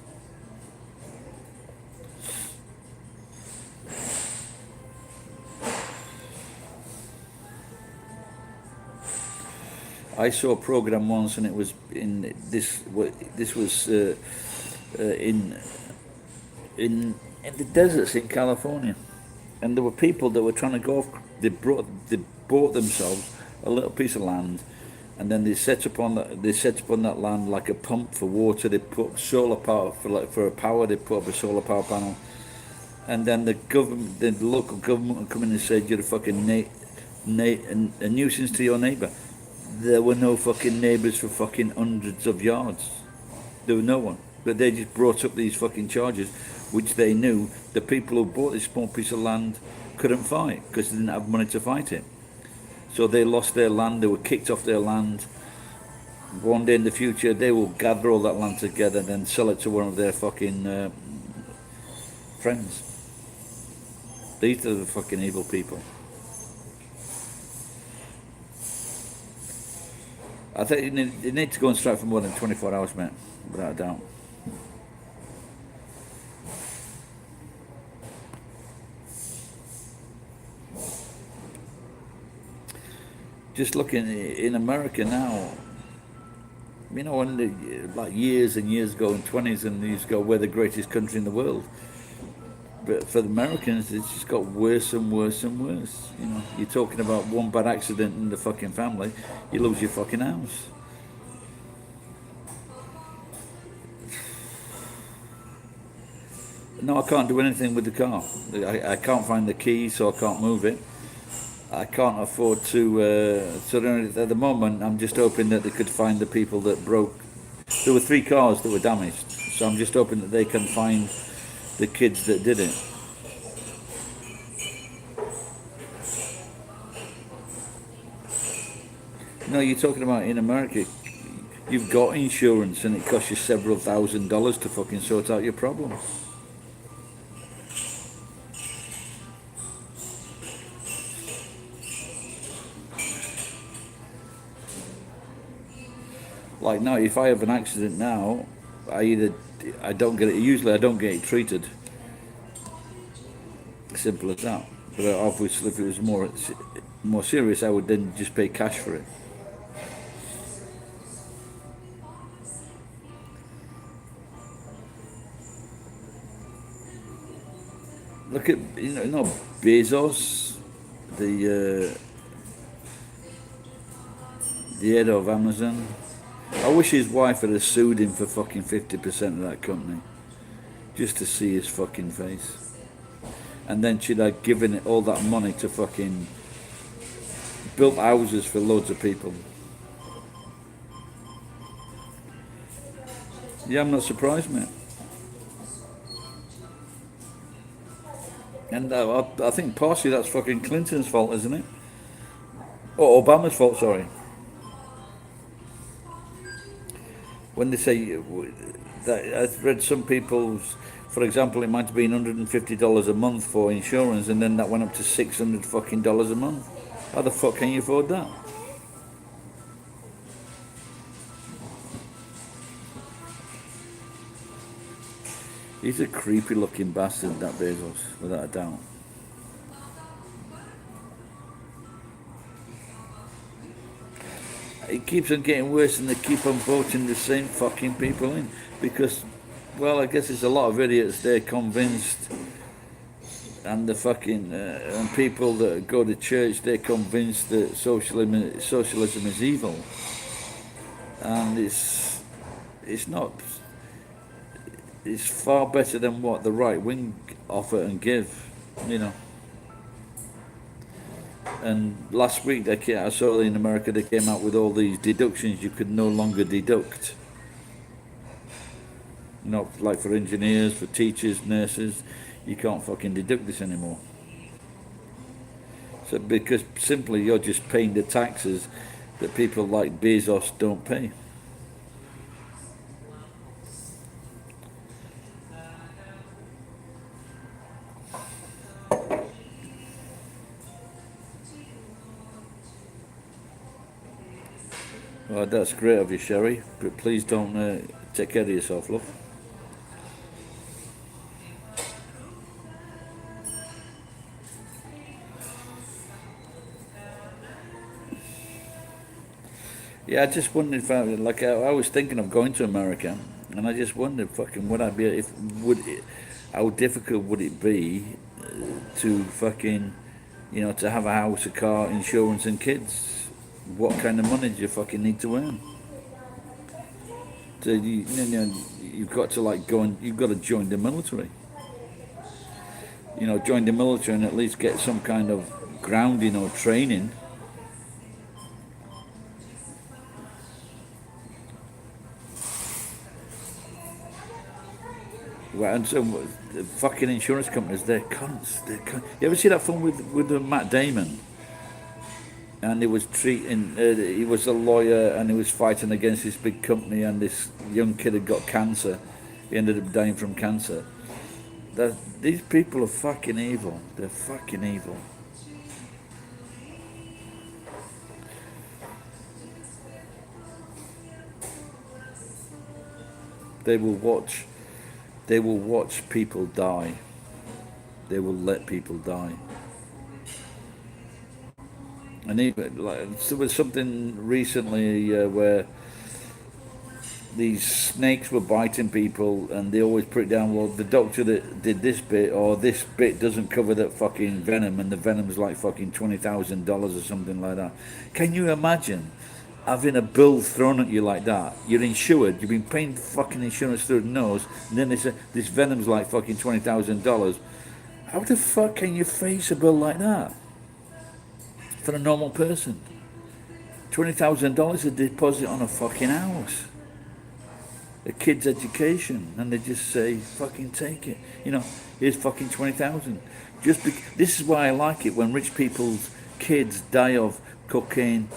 I saw a program once, and it was in this was in the deserts in California, and there were people that were trying to go off. They bought themselves a little piece of land, and then they set up on that land like a pump for water. They put solar power for power. They put up a solar power panel, and then the local government would come in and say, "You're a fucking a nuisance to your neighbour." There were no fucking neighbours for fucking hundreds of yards. There was no one. But they just brought up these fucking charges. which they knew the people who bought this small piece of land couldn't fight because they didn't have money to fight it. So they lost their land, they were kicked off their land. One day in the future, they will gather all that land together and then sell it to one of their fucking friends. These are the fucking evil people. I think you need to go on strike for more than 24 hours, mate, without a doubt. Just looking in America now, you know, like years and years ago in 20s and years ago, we're the greatest country in the world. But for the Americans, it's just got worse and worse and worse. You know, you're talking about one bad accident in the fucking family, you lose your fucking house. No, I can't do anything with the car. I can't find the key, so I can't move it. I can't afford to. So at the moment, I'm just hoping that they could find the people that broke. There were 3 cars that were damaged, so I'm just hoping that they can find the kids that did it. No, you're talking about in America, you've got insurance and it costs you several $1,000s to fucking sort out your problems. Like now, if I have an accident now, I don't get it. Usually, I don't get it treated. Simple as that. But obviously, if it was more serious, I would then just pay cash for it. Look at you know Bezos, the head of Amazon. I wish his wife had sued him for fucking 50% of that company, just to see his fucking face. And then she'd have given it all that money to fucking built houses for loads of people. Yeah, I'm not surprised, mate. And I think partially that's fucking Clinton's fault, isn't it? Or Obama's fault, sorry. When they say that, I've read some people's, for example, it might have been $150 a month for insurance, and then that went up to $600 fucking dollars a month. How the fuck can you afford that? He's a creepy looking bastard, that Bezos, without a doubt. It keeps on getting worse and they keep on voting the same fucking people in. Because, well, I guess it's a lot of idiots, they're convinced. And the fucking, and people that go to church, they're convinced that socialism is evil. And it's not, it's far better than what the right wing offer and give, you know. And last week, I saw in America they came out with all these deductions you could no longer deduct. Not like for engineers, for teachers, nurses, you can't fucking deduct this anymore. So because simply you're just paying the taxes that people like Bezos don't pay. Well, that's great of you, Sherry, but please don't take care of yourself, love. Yeah, I just wondered if I was thinking of going to America, and I just wondered, fucking, would I be, how difficult would it be to fucking, you know, to have a house, a car, insurance, and kids? What kind of money do you fucking need to earn? So you've got to like go and you've got to join the military. You know, join the military and at least get some kind of grounding or training. Well, and so the fucking insurance companies, they're cunts. They're cunts. You ever see that film with Matt Damon? And he was treating, he was a lawyer and he was fighting against this big company, and this young kid had got cancer. He ended up dying from cancer. These people are fucking evil. They're fucking evil. They will watch people die. They will let people die. And even, like, there was something recently where these snakes were biting people, and they always put it down, well, the doctor that did this bit, or this bit doesn't cover that fucking venom, and the venom's like fucking $20,000 or something like that. Can you imagine having a bill thrown at you like that? You're insured, you've been paying fucking insurance through the nose, and then this venom's like fucking $20,000. How the fuck can you face a bill like that for a normal person? $20,000 a deposit on a fucking house, a kid's education, and they just say, fucking take it. You know, here's fucking 20,000. This is why I like it when rich people's kids die of cocaine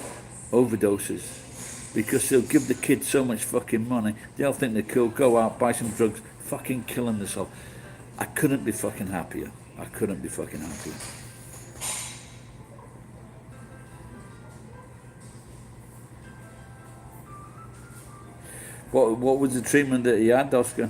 overdoses, because they'll give the kid so much fucking money, they'll think they could go out, buy some drugs, fucking killing themselves. I couldn't be fucking happier. I couldn't be fucking happier. What was the treatment that he had, Oscar?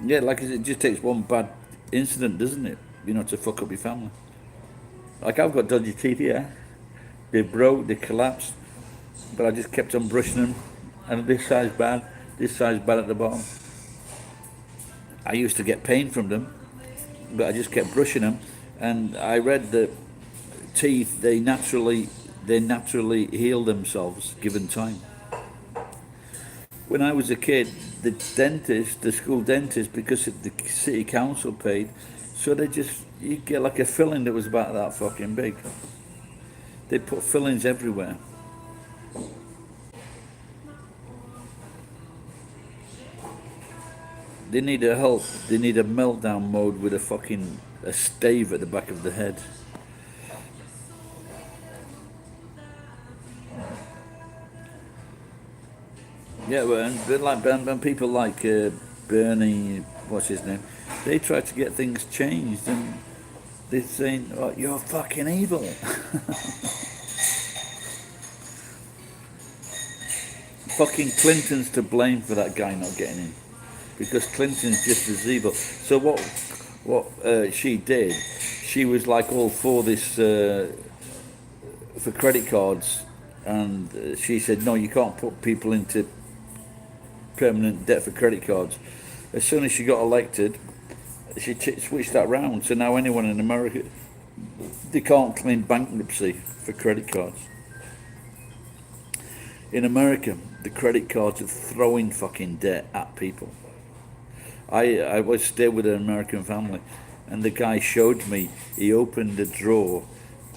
Yeah, like it just takes one bad incident, doesn't it? You know, to fuck up your family. Like I've got dodgy teeth here. They broke, they collapsed, but I just kept on brushing them. And this size bad at the bottom. I used to get pain from them, but I just kept brushing them. And I read that teeth, they naturally heal themselves given time. When I was a kid, the school dentist, because the city council paid, so you get like a filling that was about that fucking big. They put fillings everywhere. They need a help. They need a meltdown mode with a stave at the back of the head. Yeah, well, and people like Bernie, what's his name? They try to get things changed, and they're saying, "Oh, you're fucking evil." Fucking Clinton's to blame for that guy not getting in, because Clinton's just as evil. So what she did, she was like all for this for credit cards, and she said, "No, you can't put people into permanent debt for credit cards." As soon as she got elected, she switched that round. So now anyone in America, they can't claim bankruptcy for credit cards. In America, the credit cards are throwing fucking debt at people. I was staying with an American family, and the guy showed me, he opened a drawer,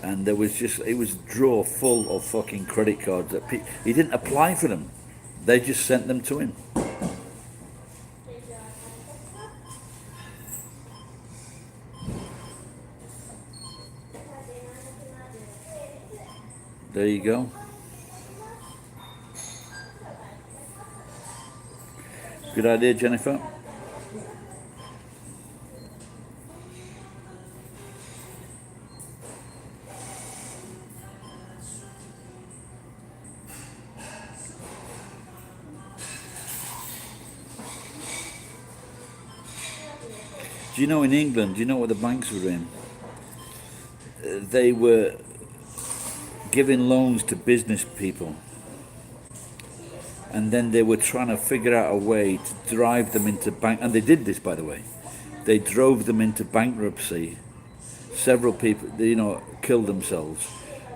and it was a drawer full of fucking credit cards that he didn't apply for them. They just sent them to him. There you go. Good idea, Jennifer. Do you know in England, do you know what the banks were in? They were giving loans to business people. And then they were trying to figure out a way to drive them into and they did this, by the way. They drove them into bankruptcy Several people, killed themselves,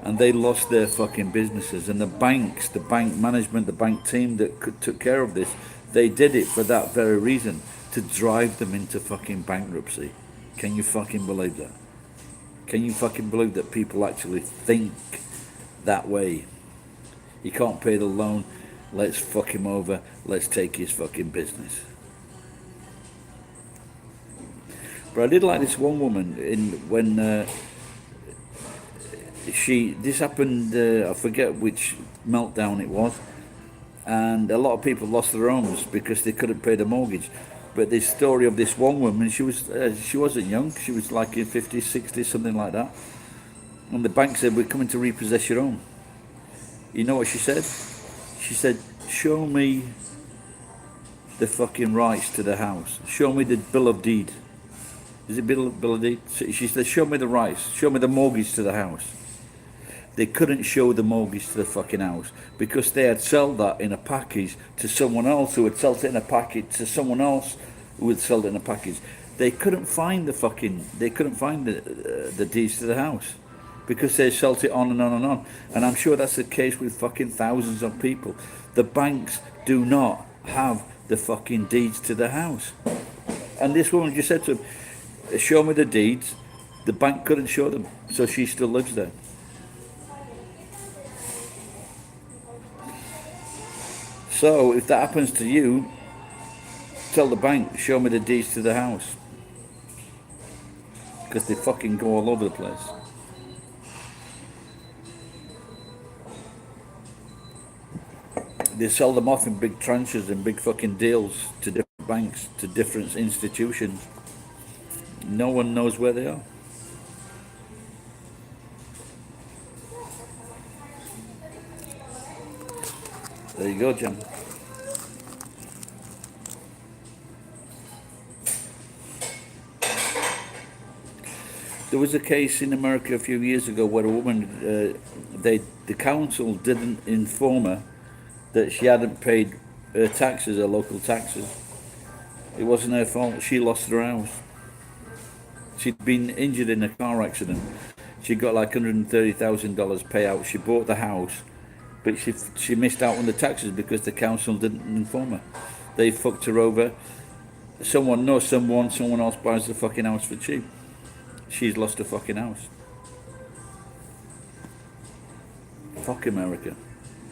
and they lost their fucking businesses. And the banks, the bank management, the bank team that took care of this, they did it for that very reason, to drive them into fucking bankruptcy. Can you fucking believe that? Can you fucking believe that people actually think that way? You can't pay the loan, let's fuck him over, let's take his fucking business. But I did like this one woman when this happened, I forget which meltdown it was, and a lot of people lost their homes because they couldn't pay the mortgage. But this story of this one woman, she wasn't young, she was like in 50s, 60s, something like that. And the bank said, we're coming to repossess your home. You know what she said? She said, show me the fucking rights to the house. Show me the bill of deed. Is it bill of deed? She said, show me the rights. Show me the mortgage to the house. They couldn't show the mortgage to the fucking house because they had sold that in a package to someone else who had sold it in a package to someone else who had sold it in a package. They couldn't find the deeds to the house because they sold it on and on and on. And I'm sure that's the case with fucking thousands of people. The banks do not have the fucking deeds to the house. And this woman just said to him, show me the deeds. The bank couldn't show them, so she still lives there. So if that happens to you, tell the bank, show me the deeds to the house. Because they fucking go all over the place. They sell them off in big tranches and big fucking deals to different banks, to different institutions. No one knows where they are. There you go, Jim. There was a case in America a few years ago where a woman, the council didn't inform her that she hadn't paid her taxes, her local taxes. It wasn't her fault. She lost her house. She'd been injured in a car accident. She got like $130,000 payout. She bought the house, but she missed out on the taxes because the council didn't inform her. They fucked her over. Someone else buys the fucking house for cheap. She's lost her fucking house. Fuck America.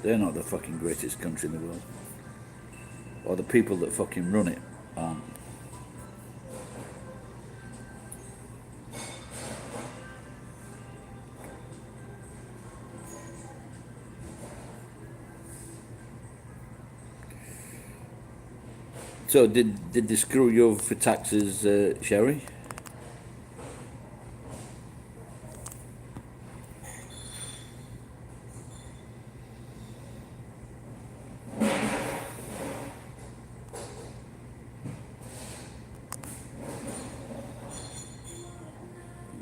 They're not the fucking greatest country in the world. Or the people that fucking run it aren't. So did they screw you over for taxes, Sherry?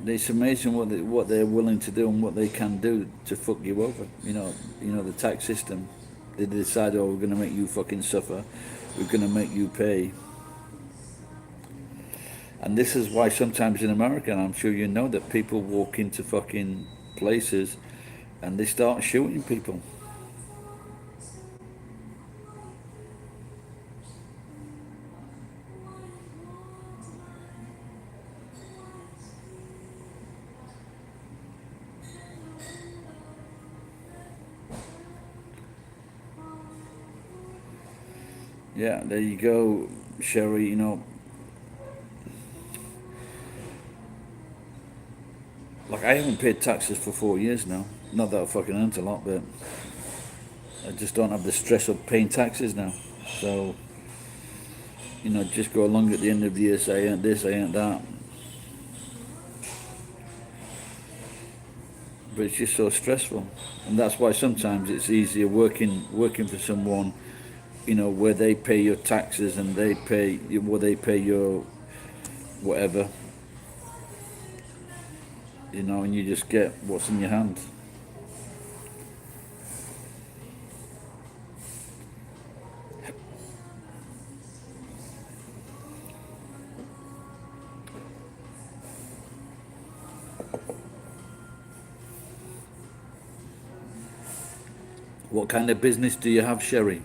It's amazing what they're willing to do and what they can do to fuck you over. You know the tax system. They decide, oh, we're going to make you fucking suffer. We're going to make you pay. And this is why sometimes in America, and I'm sure you know, that people walk into fucking places and they start shooting people. Yeah, there you go, Sherry. You know, like I haven't paid taxes for 4 years now. Not that I fucking earned a lot, but I just don't have the stress of paying taxes now. So, just go along at the end of the year, say I earned this, I earned that. But it's just so stressful, and that's why sometimes it's easier working for someone, where they pay your taxes and they pay your whatever, and you just get what's in your hand. What kind of business do you have, Sherry?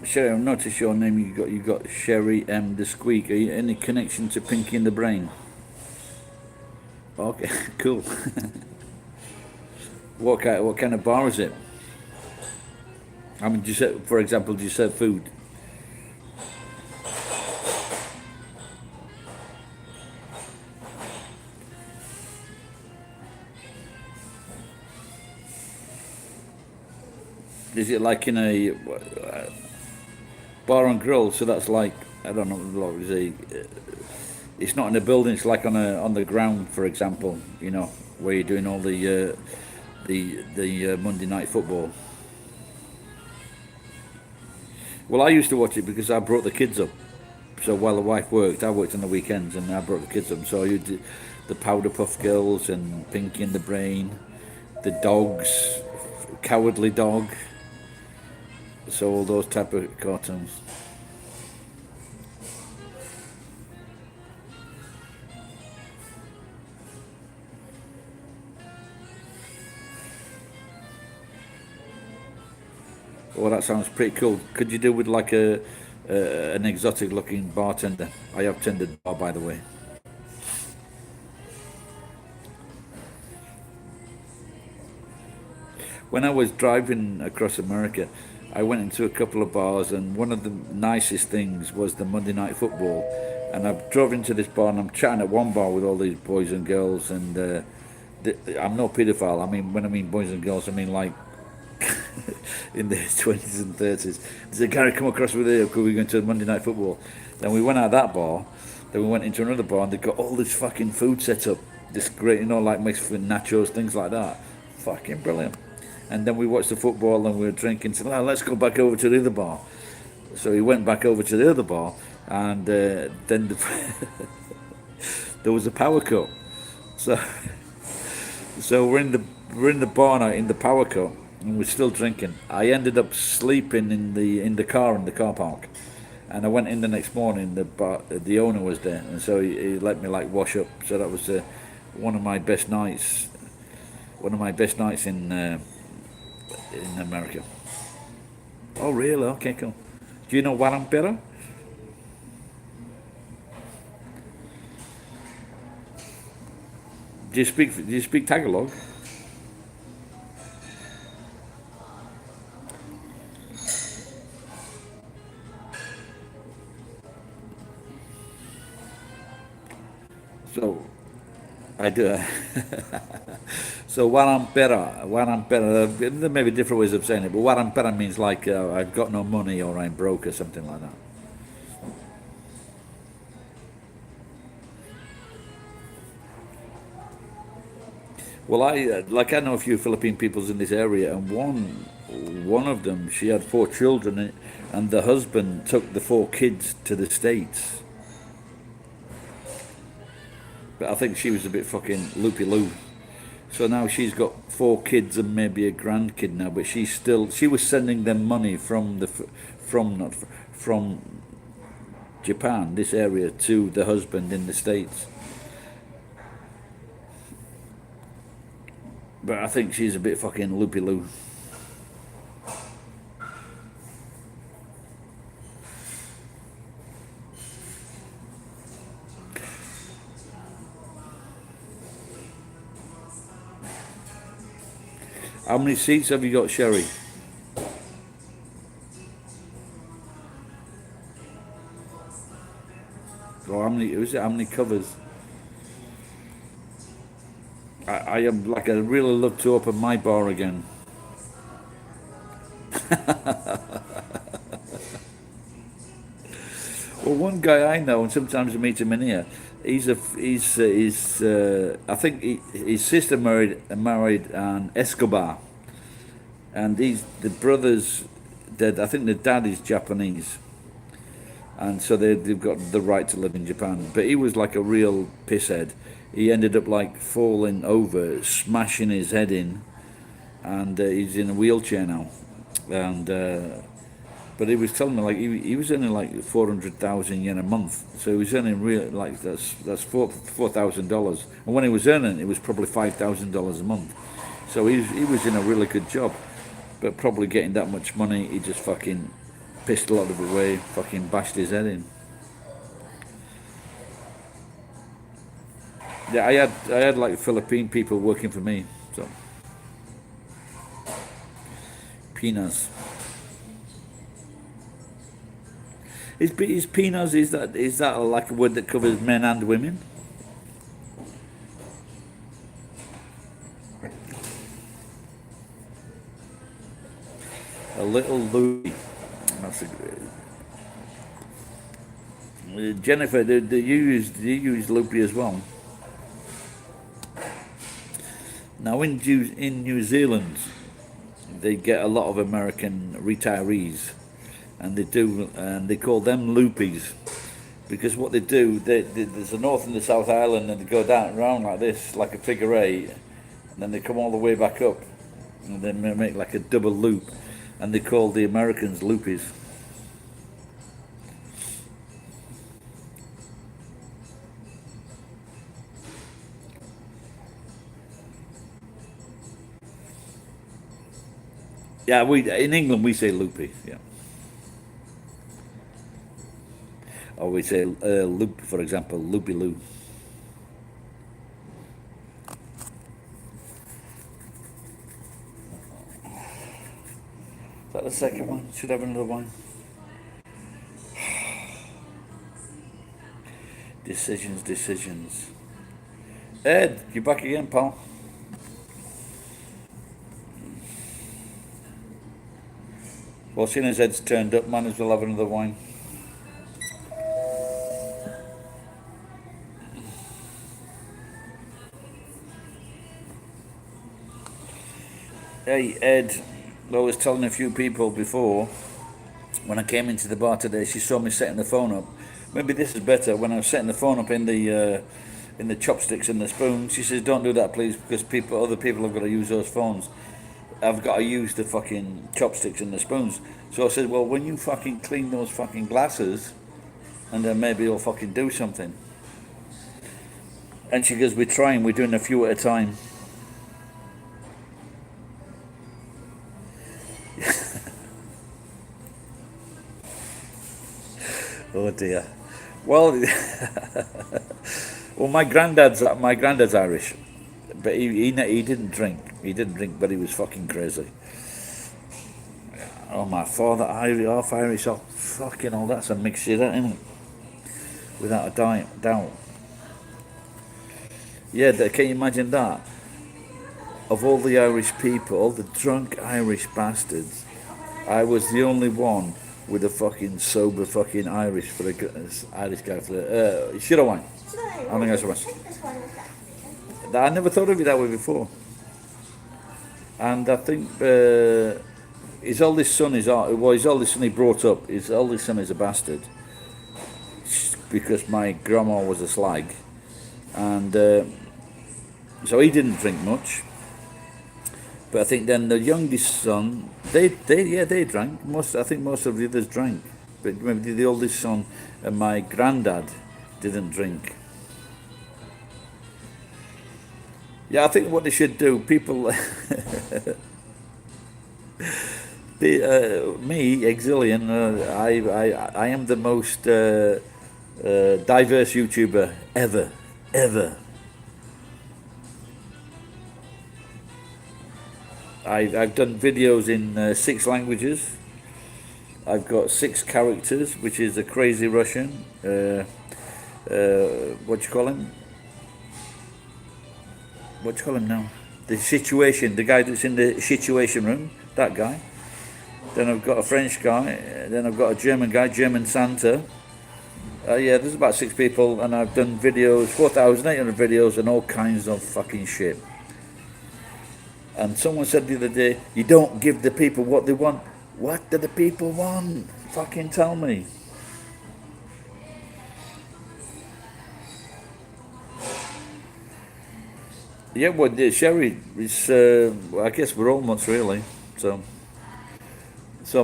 Sherry, I've noticed your name. You got Sherry M. the Squeak. Are you any connection to Pinky in the Brain? Okay, cool. What kind of bar is it? I mean, do you serve, for example, do you serve food? Is it like in a bar and grill? So that's like, I don't know, what is it? It's not in a building. It's like on the ground, for example. You know, where you're doing all the Monday night football. Well, I used to watch it because I brought the kids up. So while the wife worked, I worked on the weekends, and I brought the kids up. So you did the Powder Puff Girls and Pinky and the Brain, the dogs, Cowardly Dog. So all those type of cartoons. Well, that sounds pretty cool. Could you do with like an exotic looking bartender? I have tended bar, by the way. When I was driving across America, I went into a couple of bars, and one of the nicest things was the Monday Night Football. And I drove into this bar, and I'm chatting at one bar with all these boys and girls, and I'm no paedophile. I mean, when I mean boys and girls, I mean like in their 20s and 30s. They said, Gary, come across with here, we're going to Monday Night Football. Then we went out of that bar, then we went into another bar, and they got all this fucking food set up. This great, like Mexican nachos, things like that. Fucking brilliant. And then we watched the football, and we were drinking, said, oh, let's go back over to the other bar. So he went back over to the other bar, and then there was a power cut. So so we're in the bar now in the power cut, and we're still drinking. I ended up sleeping in the car park, and I went in the next morning. The owner was there, and so he let me like wash up. So that was one of my best nights. One of my best nights in America. Oh really? Okay, cool. Do you know Warampera? Do you speak Tagalog? So I do. So warampera. There may be different ways of saying it, but warampera means like I've got no money or I'm broke or something like that. Well, I know a few Philippine peoples in this area, and one of them, she had four children, and the husband took the four kids to the States. But I think she was a bit fucking loopy loo. So now she's got four kids and maybe a grandkid now, but she was sending them money from from Japan, this area, to the husband in the States. But I think she's a bit fucking loopy loo. How many seats have you got, Sherry? Or how many? Is it how many covers? I am like I really love to open my bar again. Well, one guy I know, and sometimes I meet him in here. I think his sister married an Escobar, and the brothers. I think the dad is Japanese, and so they've got the right to live in Japan. But he was like a real pisshead. He ended up like falling over, smashing his head in, and he's in a wheelchair now. and but he was telling me like he was earning like 400,000 yen a month, so he was earning real like that's $4,000, and when he was earning it was probably $5,000 a month, so he was in a really good job, but probably getting that much money he just fucking pissed a lot of it away, fucking bashed his head in. Yeah, I had like Philippine people working for me, so peanuts. Is peanuts is that like a word that covers men and women? A little loopy. That's Jennifer, do you use loopy as well? Now in New Zealand, they get a lot of American retirees, and they call them loopies, because what they do, there's the North and the South Island, and they go down around like this, like a figure eight, and then they come all the way back up, and then they make like a double loop, and they call the Americans loopies. Yeah, in England we say loopy. Yeah. Or we say loop, for example, loopy loo. Is that the second one? Should have another one. Decisions. Ed, you back again, pal? Well, seeing as Ed's turned up, might as well have another wine. Hey, Ed, I was telling a few people before, when I came into the bar today, she saw me setting the phone up. Maybe this is better. When I was setting the phone up in the chopsticks and the spoons, she says, "Don't do that, please, because other people have got to use those phones. I've got to use the fucking chopsticks and the spoons." So I said, "Well, when you fucking clean those fucking glasses, and then maybe you'll fucking do something." And she goes, "We're trying. We're doing a few at a time." Oh dear. Well, well, my granddad's Irish, but he didn't drink. He didn't drink, but he was fucking crazy. Oh, my father, half Irish, oh fucking hell, that's a mixture, that isn't it? Without a doubt. Yeah, can you imagine that? Of all the Irish people, the drunk Irish bastards, I was the only one with a fucking sober fucking Irish Irish guy for the Shiro wine. I think that's what I never thought of it that way before. And I think his oldest son he brought up. His oldest son is a bastard because my grandma was a slag, and so he didn't drink much. But I think then the youngest son, they drank. I think most of the others drank. But maybe the oldest son and my granddad didn't drink. Yeah, I think what they should do, people, me, Exilian, I am the most diverse YouTuber ever. I've done videos in 6 languages. I've got 6 characters, which is a crazy Russian. What you call him? What you call him now? The guy that's in the situation room, that guy. Then I've got a French guy. Then I've got a German guy, German Santa. Yeah, there's about 6 people, and I've done videos, 4,800 videos, and all kinds of fucking shit. And someone said the other day, "You don't give the people what they want." What do the people want? Fucking tell me. Yeah, well, Sherry is, I guess we're all nuts, really. So, So,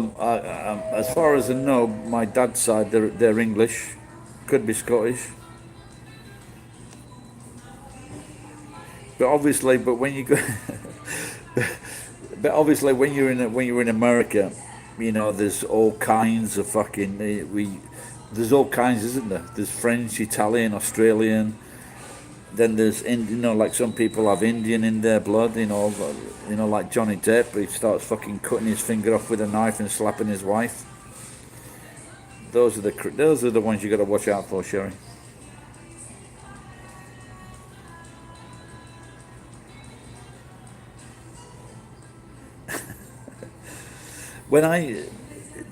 as far as I know, my dad's side, they're English, could be Scottish, but obviously, but when you go, but obviously, when you're in America, you know, there's all kinds of fucking there's all kinds, isn't there? There's French, Italian, Australian. Then there's you know, like some people have Indian in their blood. You know, like Johnny Depp, he starts fucking cutting his finger off with a knife and slapping his wife. Those are the ones you got to watch out for, Sherry.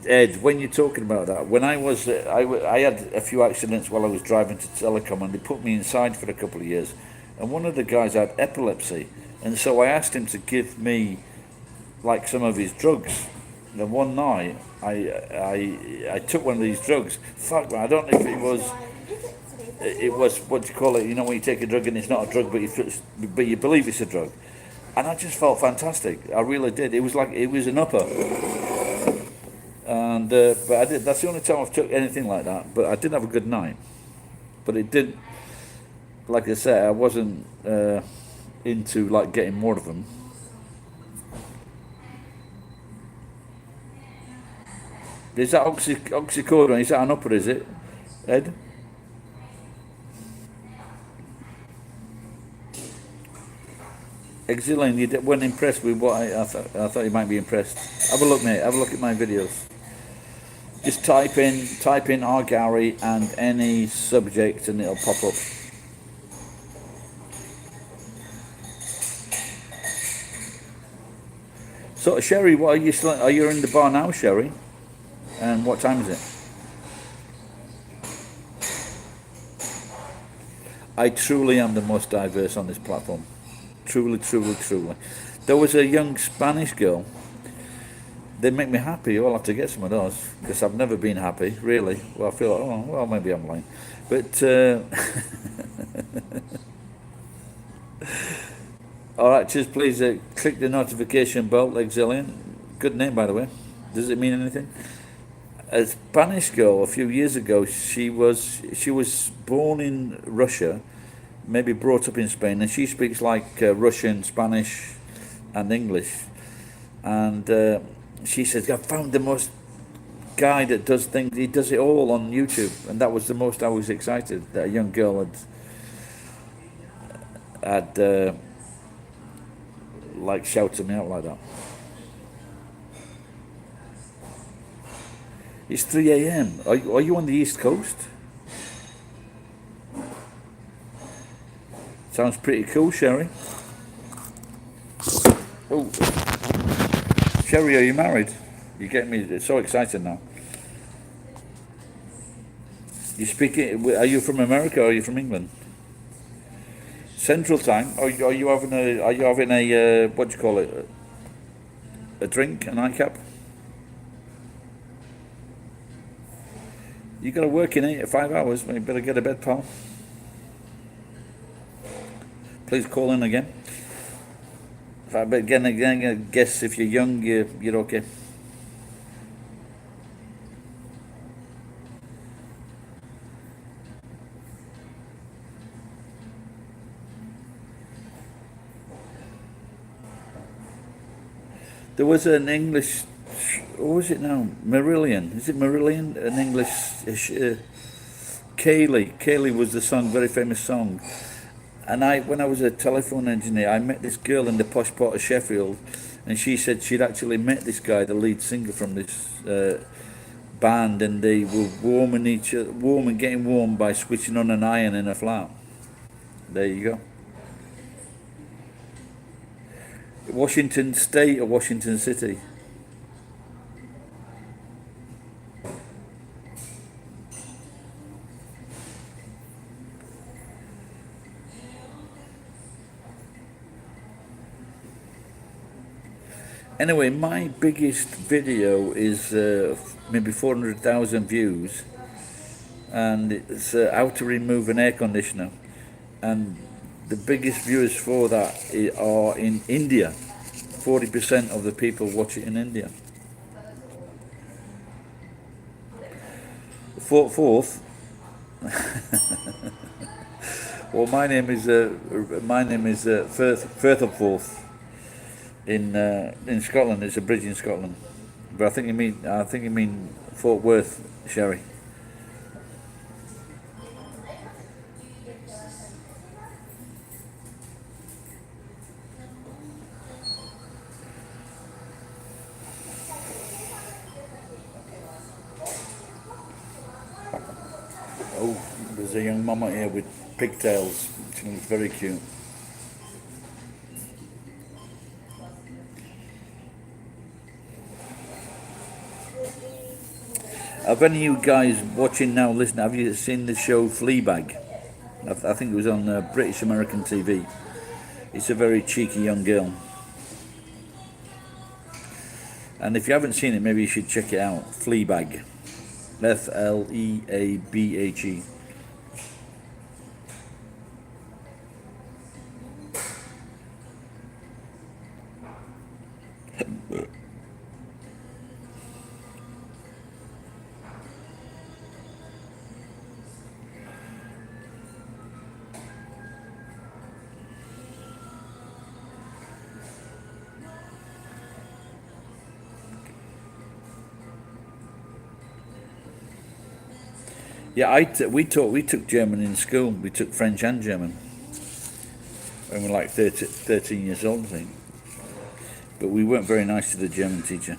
Ed, when you're talking about that, when I had a few accidents while I was driving to Telecom, and they put me inside for a couple of years, and one of the guys had epilepsy, and so I asked him to give me like some of his drugs. And one night, I took one of these drugs. Fuck, man, I don't know if it was what do you call it? You know, when you take a drug and it's not a drug, but you believe it's a drug. And I just felt fantastic. I really did. It was like it was an upper. And but I did. That's the only time I've took anything like that. But I did have a good night. But it did. Like I said, I wasn't into like getting more of them. Is that oxycodone? Is that an upper? Is it, Ed? Exilian, you weren't impressed with what I thought you might be impressed. Have a look, mate. Have a look at my videos. Just type in R. Gary and any subject, and it'll pop up. So, Sherry, what are you still? Are you in the bar now, Sherry? And what time is it? I truly am the most diverse on this platform. Truly, truly, truly. There was a young Spanish girl. They make me happy. I'll have to get some of those because I've never been happy, really. Well, I feel like, oh, well, maybe I'm lying. But, all right, just please click the notification bell, Exilian. Good name, by the way. Does it mean anything? A Spanish girl a few years ago, she was born in Russia, maybe brought up in Spain, and she speaks like Russian, Spanish, and English. And she says, I found the most guy that does things, he does it all on YouTube. And that was the most I was excited that a young girl had like shouted me out like that. It's 3 a.m. Are you on the East Coast? Sounds pretty cool, Sherry. Oh, Sherry, are you married? You get me so excited now. You speak it? Are you from America or are you from England? Central Time. Are you having a what do you call it? A drink, a nightcap? You got to work in 5 hours. You better get a bed, pal. Please call in again. But again, I guess if you're young, you're okay. There was an English, what was it now? Marillion. Is it Marillion? An English, Kaylee. Kaylee was the song, very famous song. And when I was a telephone engineer, I met this girl in the posh part of Sheffield, and she said she'd actually met this guy, the lead singer from this band, and they were warming and getting warm by switching on an iron in a flat. There you go. Washington State or Washington City? Anyway, my biggest video is maybe 400,000 views, and it's how to remove an air conditioner. And the biggest viewers for that are in India. 40% of the people watch it in India. Fourth. Well, my name is Firth of Forth in Scotland. It's a bridge in Scotland, but I think you mean Fort Worth, Sherry. Oh, there's a young mama here with pigtails. She looks very cute. Have any of you guys watching now, listen, have you seen the show Fleabag? I think it was on British American TV. It's a very cheeky young girl. And if you haven't seen it, maybe you should check it out. Fleabag. Fleabaghe. Yeah, we took German in school. We took French and German when we were like 13 years old, I think. But we weren't very nice to the German teacher.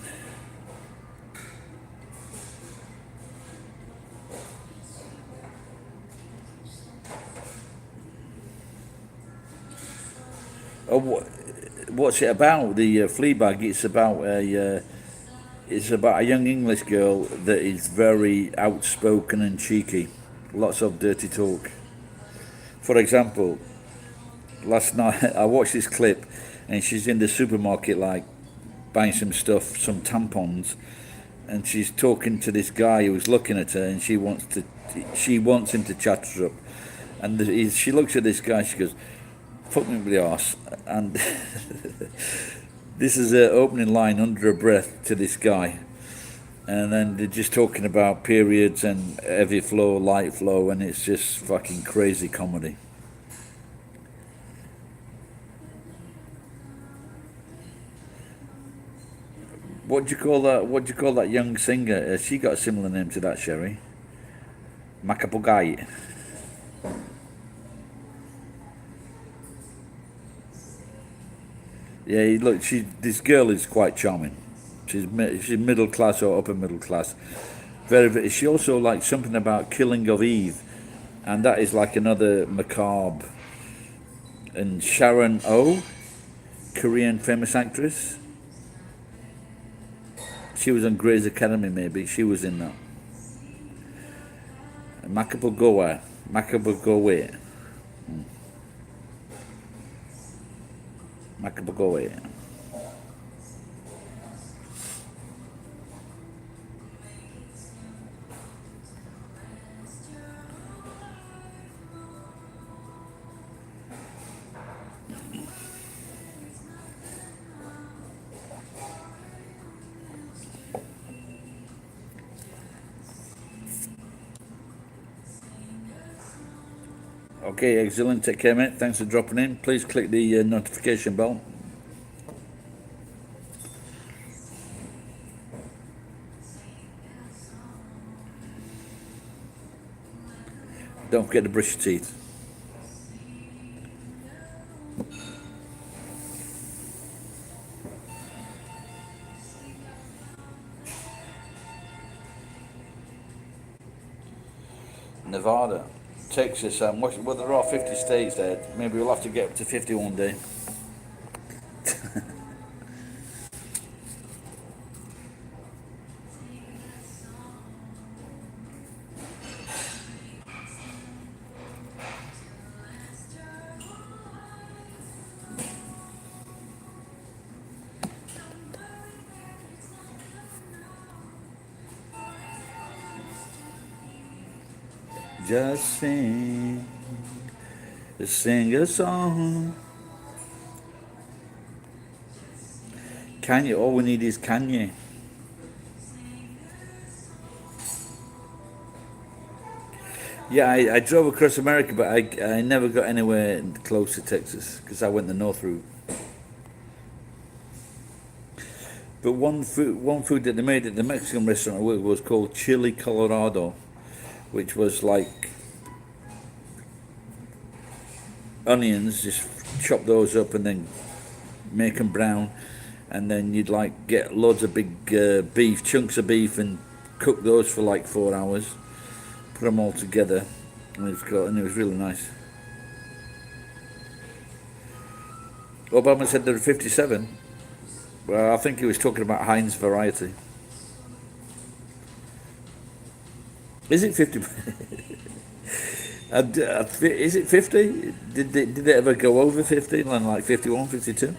Oh, what's it about? The Fleabag. It's about a young English girl that is very outspoken and cheeky. Lots of dirty talk. For example, last night I watched this clip, and she's in the supermarket, like buying some stuff, some tampons, and she's talking to this guy who's looking at her, and she wants him to chat her up, and she looks at this guy, she goes, "Fuck me with the arse," and this is her opening line under her breath to this guy, and then they're just talking about periods and heavy flow, light flow, and it's just fucking crazy comedy. What do you call that? What do you call that young singer? She got a similar name to that, Sherry. Macapogai. Yeah, look, this girl is quite charming. She's middle class or upper middle class. Very. She also likes something about Killing of Eve, and that is like another macabre. And Sharon Oh, Korean famous actress. She was on Grey's Academy, maybe. She was in that. Macapogoa. Macapogoa. Macapogoa. Okay, excellent. Take care, mate. Thanks for dropping in. Please click the notification bell. Don't forget to brush your teeth. Nevada, Texas, well, there are 50 states there. Maybe we'll have to get up to 50 one day. Just sing a song. Kanye, all we need is Kanye. Yeah, I drove across America, but I never got anywhere close to Texas because I went the north route. But one food that they made at the Mexican restaurant I worked was called chili Colorado, which was like onions, just chop those up and then make them brown, and then you'd like get loads of big beef chunks of beef and cook those for like 4 hours, put them all together, and it was really nice. Obama said there were 57. Well, I think he was talking about Heinz variety. Is it 50? Is it 50? Did it ever go over 50? Like 51, 52?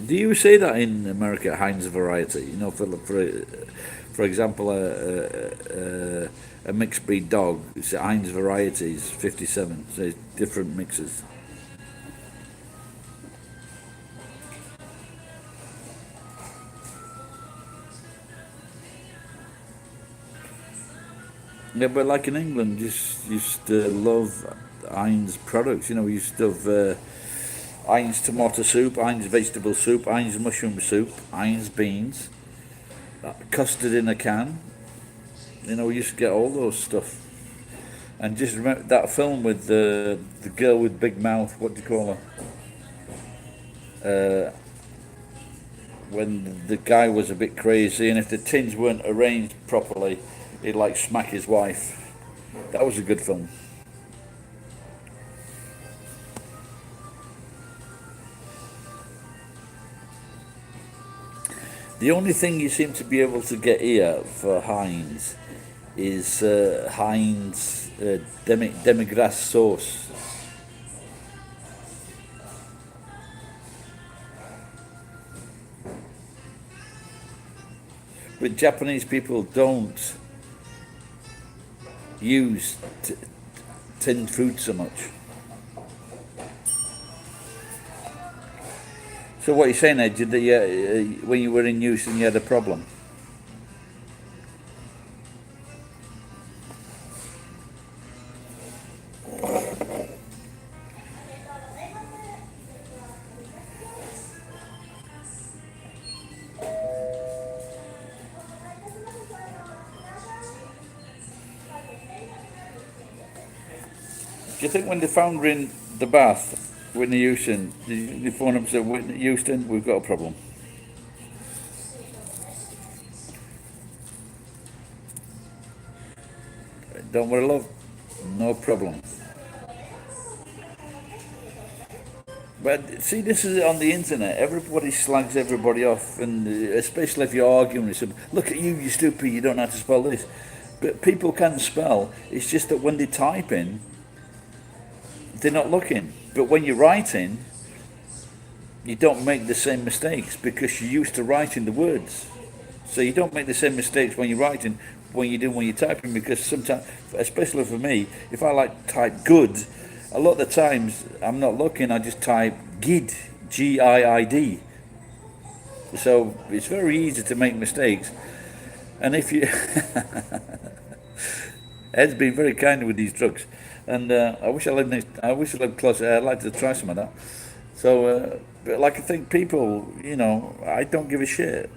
Do you say that in America, Heinz variety? You know, for example, a mixed breed dog, it's Heinz variety is 57. So it's different mixes. Yeah, but like in England, just used to love Heinz products. You know, we used to have Heinz tomato soup, Heinz vegetable soup, Heinz mushroom soup, Heinz beans, custard in a can. You know, we used to get all those stuff. And just remember that film with the girl with big mouth. What do you call her? When the guy was a bit crazy, and if the tins weren't arranged properly, he'd like smack his wife. That was a good film. The only thing you seem to be able to get here for Heinz is Heinz demi-glace sauce. But Japanese people don't use tinned food so much. So what you're saying, Ed, that when you were in Houston you had a problem? Do you think when they found her in the bath, Whitney Houston, did you phone up and say, Whitney Houston, we've got a problem? Don't worry, love, no problem. But see, this is on the internet. Everybody slags everybody off, and especially if you're arguing with someone. Look at you, you stupid, you don't know how to spell this. But people can spell. It's just that when they type in, they're not looking. But when you're writing, you don't make the same mistakes because you're used to writing the words. So you don't make the same mistakes when you're writing when you do when you're typing, because sometimes, especially for me, if I like type good, a lot of the times I'm not looking, I just type GID, G-I-I-D. So it's very easy to make mistakes. And if you... Ed's been very kind with these drugs. And I wish I lived closer. I'd like to try some of that. So, but like I think people, you know, I don't give a shit.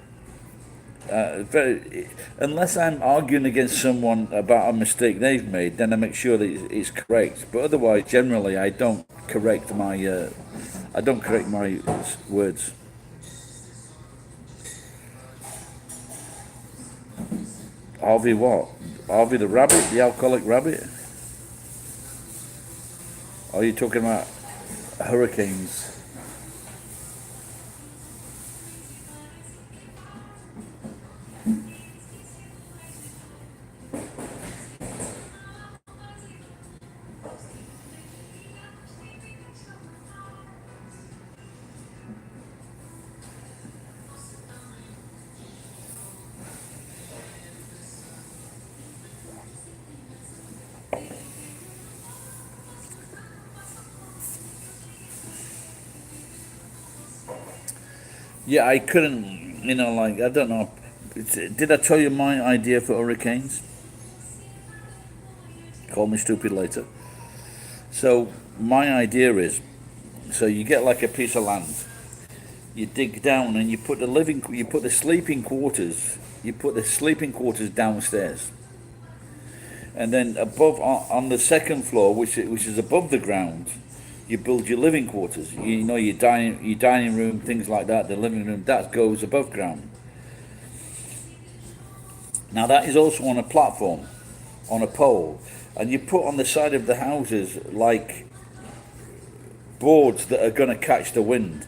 Unless I'm arguing against someone about a mistake they've made, then I make sure that it's correct. But otherwise, generally, I don't correct my words. Harvey what? Harvey the rabbit, the alcoholic rabbit? Are you talking about hurricanes? Yeah, I couldn't, like, I don't know. Did I tell you my idea for hurricanes? Call me stupid later. So, my idea is, so you get like a piece of land, you dig down and you put the sleeping quarters, downstairs. And then above, on the second floor, which is above the ground, you build your living quarters. Your dining room, things like that. The living room that goes above ground. Now that is also on a platform, on a pole, and you put on the side of the houses like boards that are going to catch the wind.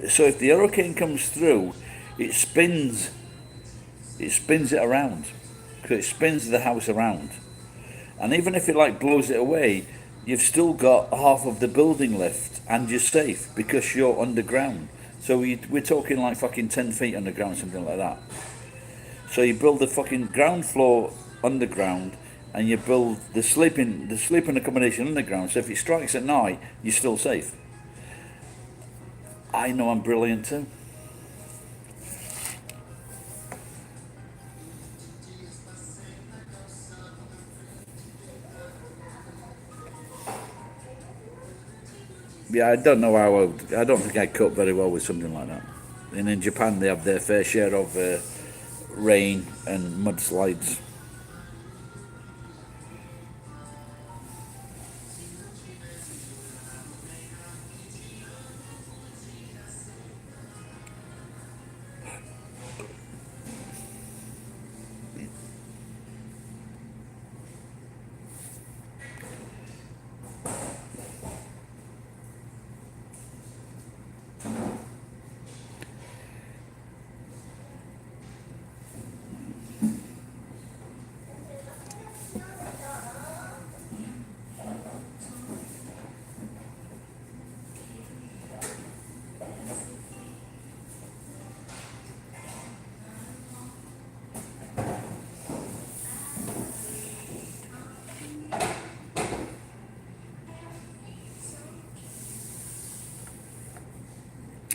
So if the hurricane comes through, it spins it around. So it spins the house around. And even if it like blows it away, you've still got half of the building left and you're safe because you're underground. So we're talking like fucking 10 feet underground, something like that. So you build the fucking ground floor underground and you build the sleeping accommodation underground. So if it strikes at night, you're still safe. I know I'm brilliant too. Yeah, I don't know I don't think I cope very well with something like that. And in Japan, they have their fair share of rain and mudslides.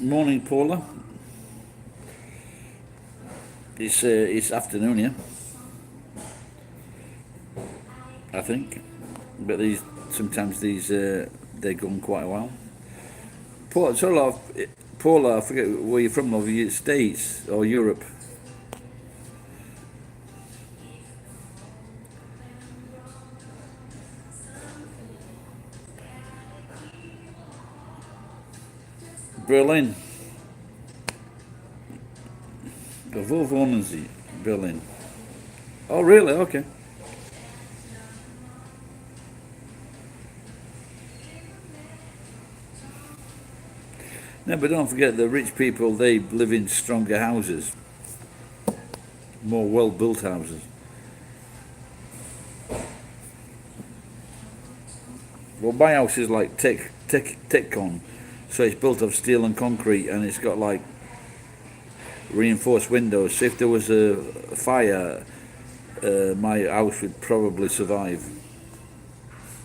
Morning, Paula. It's afternoon here, I think. But sometimes they go on quite a while. Paula, I forget where you're from. Over the States or Europe? Berlin. Wo wohnen Sie? Berlin. Oh, really? Okay. No, but don't forget the rich people, they live in stronger houses, more well-built houses. Well, my house is like Tecon, so it's built of steel and concrete, and it's got like reinforced windows. So if there was a fire, my house would probably survive.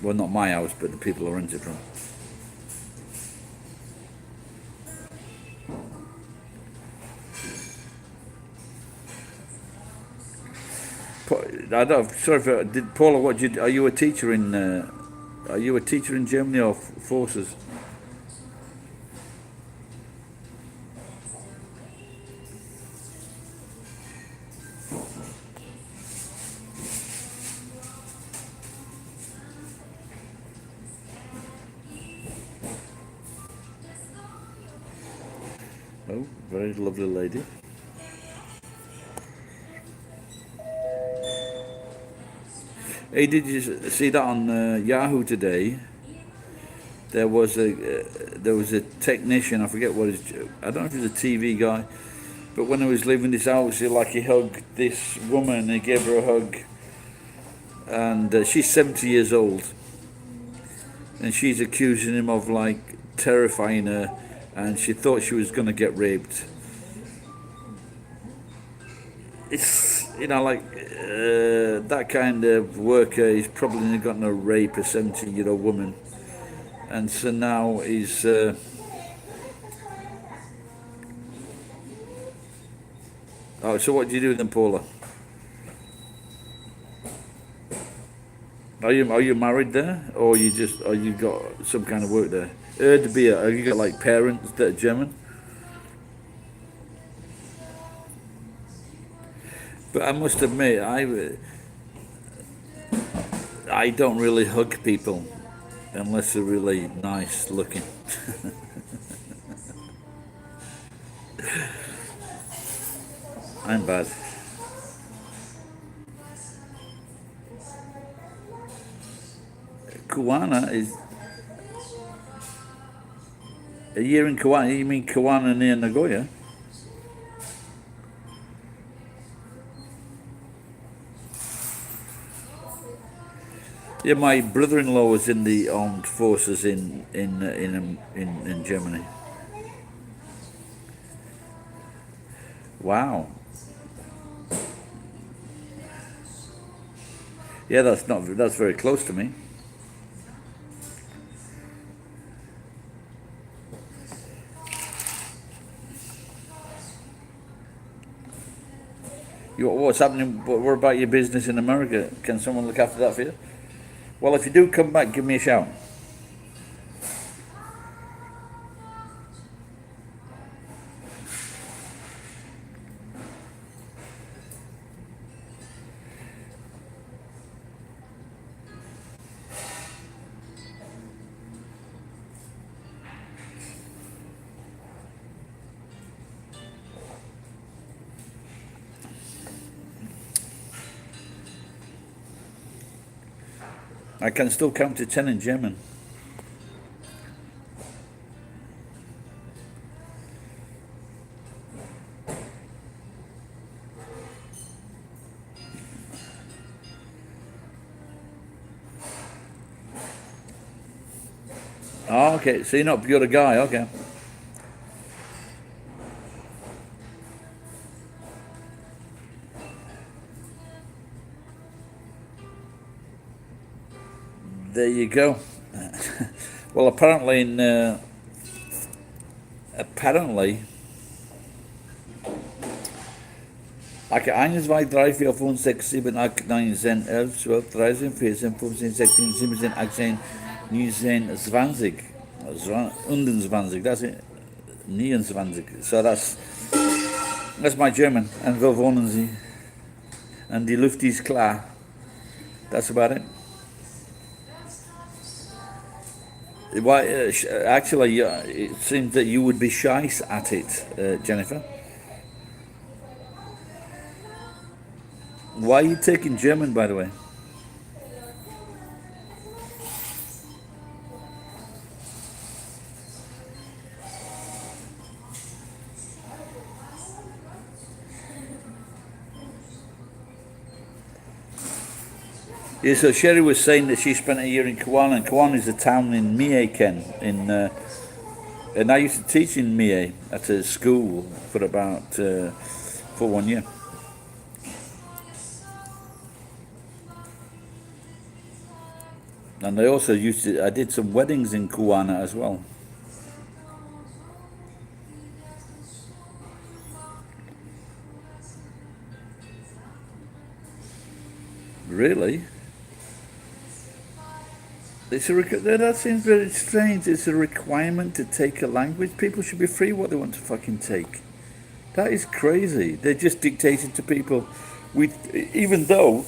Well, not my house, but the people I rented from. I don't. Sorry for. Did Paula? What did you? Are you a teacher in? Are you a teacher in Germany or forces? Oh, very lovely lady. Hey, did you see that on Yahoo today? There was a technician. I forget what his. I don't know if he's a TV guy, but when he was leaving this house, he hugged this woman. He gave her a hug, and she's 70 years old, and she's accusing him of like terrifying her, and she thought she was going to get raped. It's that kind of worker is probably not going to rape a 70-year-old woman, and so now Oh, so what do you do then, Paula? Are you married there, or you got some kind of work there? Erdbeer. Have you got like parents that are German? But I must admit, I don't really hug people unless they're really nice looking. I'm bad. Kuwana is a year in Kuwana. You mean Kuwana near Nagoya? Yeah, my brother-in-law was in the armed forces in Germany. Wow. Yeah, that's very close to me. What's happening? What about your business in America? Can someone look after that for you? Well, if you do come back, give me a shout. I can still count to 10 in German. Oh, okay. So you're a guy, okay. There you go. Well, apparently, like 1, 2, 3, 4, 5, 6, 7, 8, 9, 10, 11, 12, 13, 14, 15, 16, 17, 18, 19, 20. 21, that's it. 29. So that's my German. And wo wohnen Sie? And die Luft ist klar. That's about it. Why, actually, it seems that you would be shy at it, Jennifer. Why are you taking German, by the way? Yeah, so Sherry was saying that she spent a year in Kuwana, and Kuwana is a town in Mie, Ken. And I used to teach in Mie at a school for 1 year. And I did some weddings in Kuwana as well. Really? That seems very strange. It's a requirement to take a language. People should be free what they want to fucking take. That is crazy. They're just dictating to people. Even though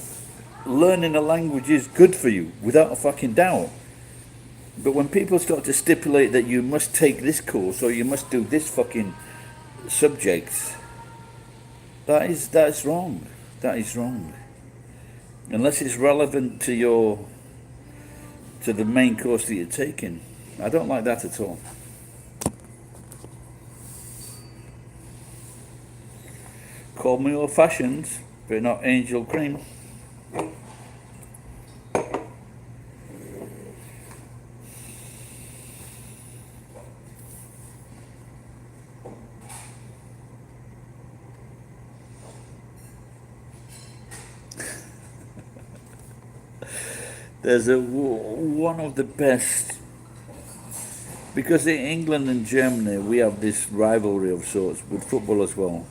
learning a language is good for you, without a fucking doubt. But when people start to stipulate that you must take this course or you must do this fucking subject, that's wrong. That is wrong. Unless it's relevant to the main course that you're taking. I don't like that at all. Call me old-fashioned, but not angel cream. There's one of the best, because in England and Germany we have this rivalry of sorts with football as well.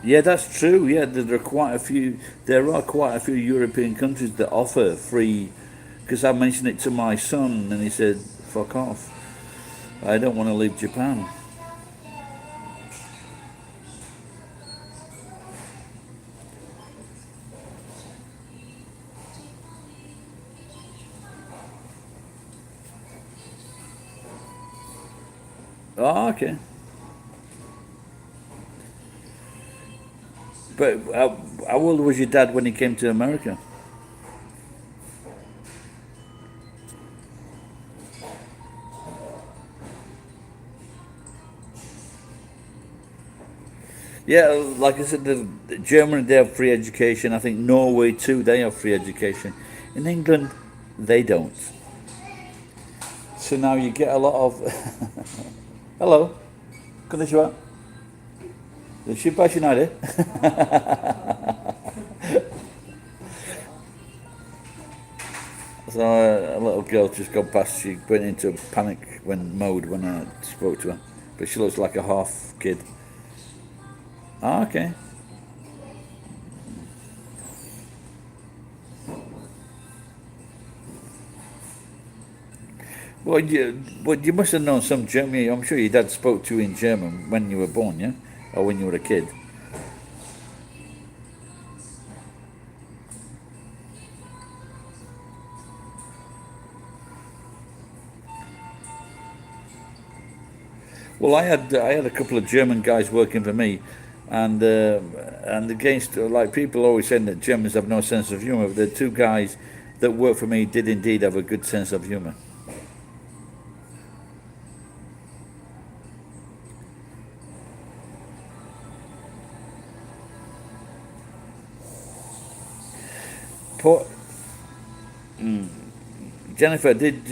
Yeah, that's true. Yeah, there are quite a few. There are quite a few European countries that offer free. Because I mentioned it to my son, and he said, "Fuck off! I don't want to leave Japan." Oh, okay. But how old was your dad when he came to America? Yeah, like I said, Germany they have free education. I think Norway too. They have free education. In England, they don't. So now you get a lot of. Hello, こんにちは。心配しないで。So a little girl just got past. She went into panic when I spoke to her, but she looks like a half kid. Ah, okay. Well, you must have known some German. I'm sure your dad spoke to you in German when you were born, yeah, or when you were a kid. Well, I had a couple of German guys working for me, and against like people always saying that Germans have no sense of humour. But the two guys that worked for me did indeed have a good sense of humour. Poor, Jennifer, did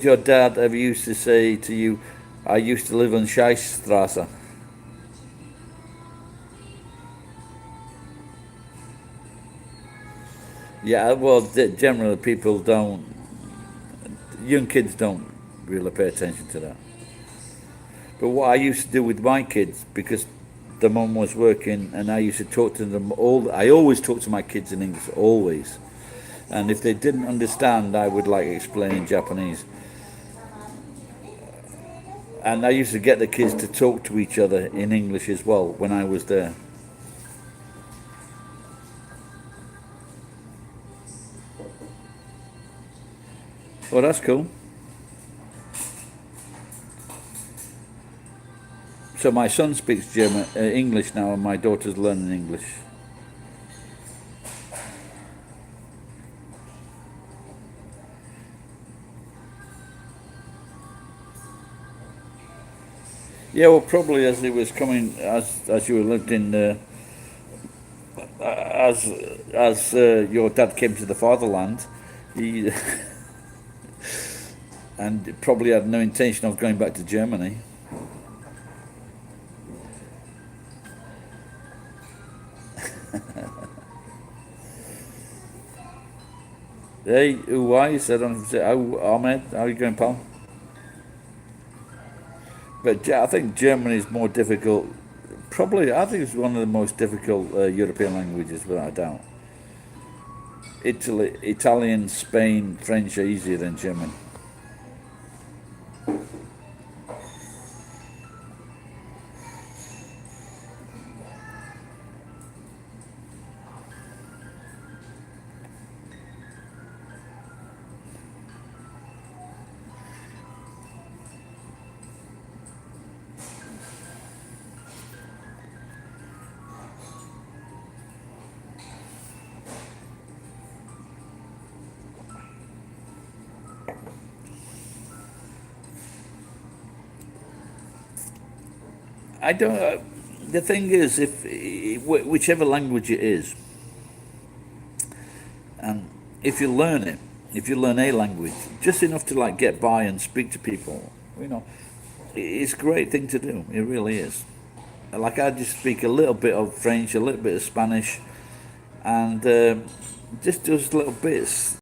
your dad ever used to say to you, "I used to live on Scheissstrasse"? Yeah, well, generally people don't, young kids don't really pay attention to that. But what I used to do with my kids, because the mum was working, and I used to talk to them all. I always talk to my kids in English, always. And if they didn't understand, I would like explain in Japanese. And I used to get the kids to talk to each other in English as well when I was there. Well, that's cool. So my son speaks English now, and my daughter's learning English. Yeah, well, probably as it was coming, as you lived in, as your dad came to the fatherland, he and probably had no intention of going back to Germany. Hey, Uwais, I don't know if it's Ahmed, how are you going, pal? But I think Germany is more difficult. Probably, I think it's one of the most difficult European languages, without a doubt. Italian, Spain, French are easier than German. I don't. The thing is, if whichever language it is, and if you learn it, if you learn a language, just enough to like get by and speak to people, you know, it's a great thing to do. It really is. Like I just speak a little bit of French, a little bit of Spanish, and just those little bits.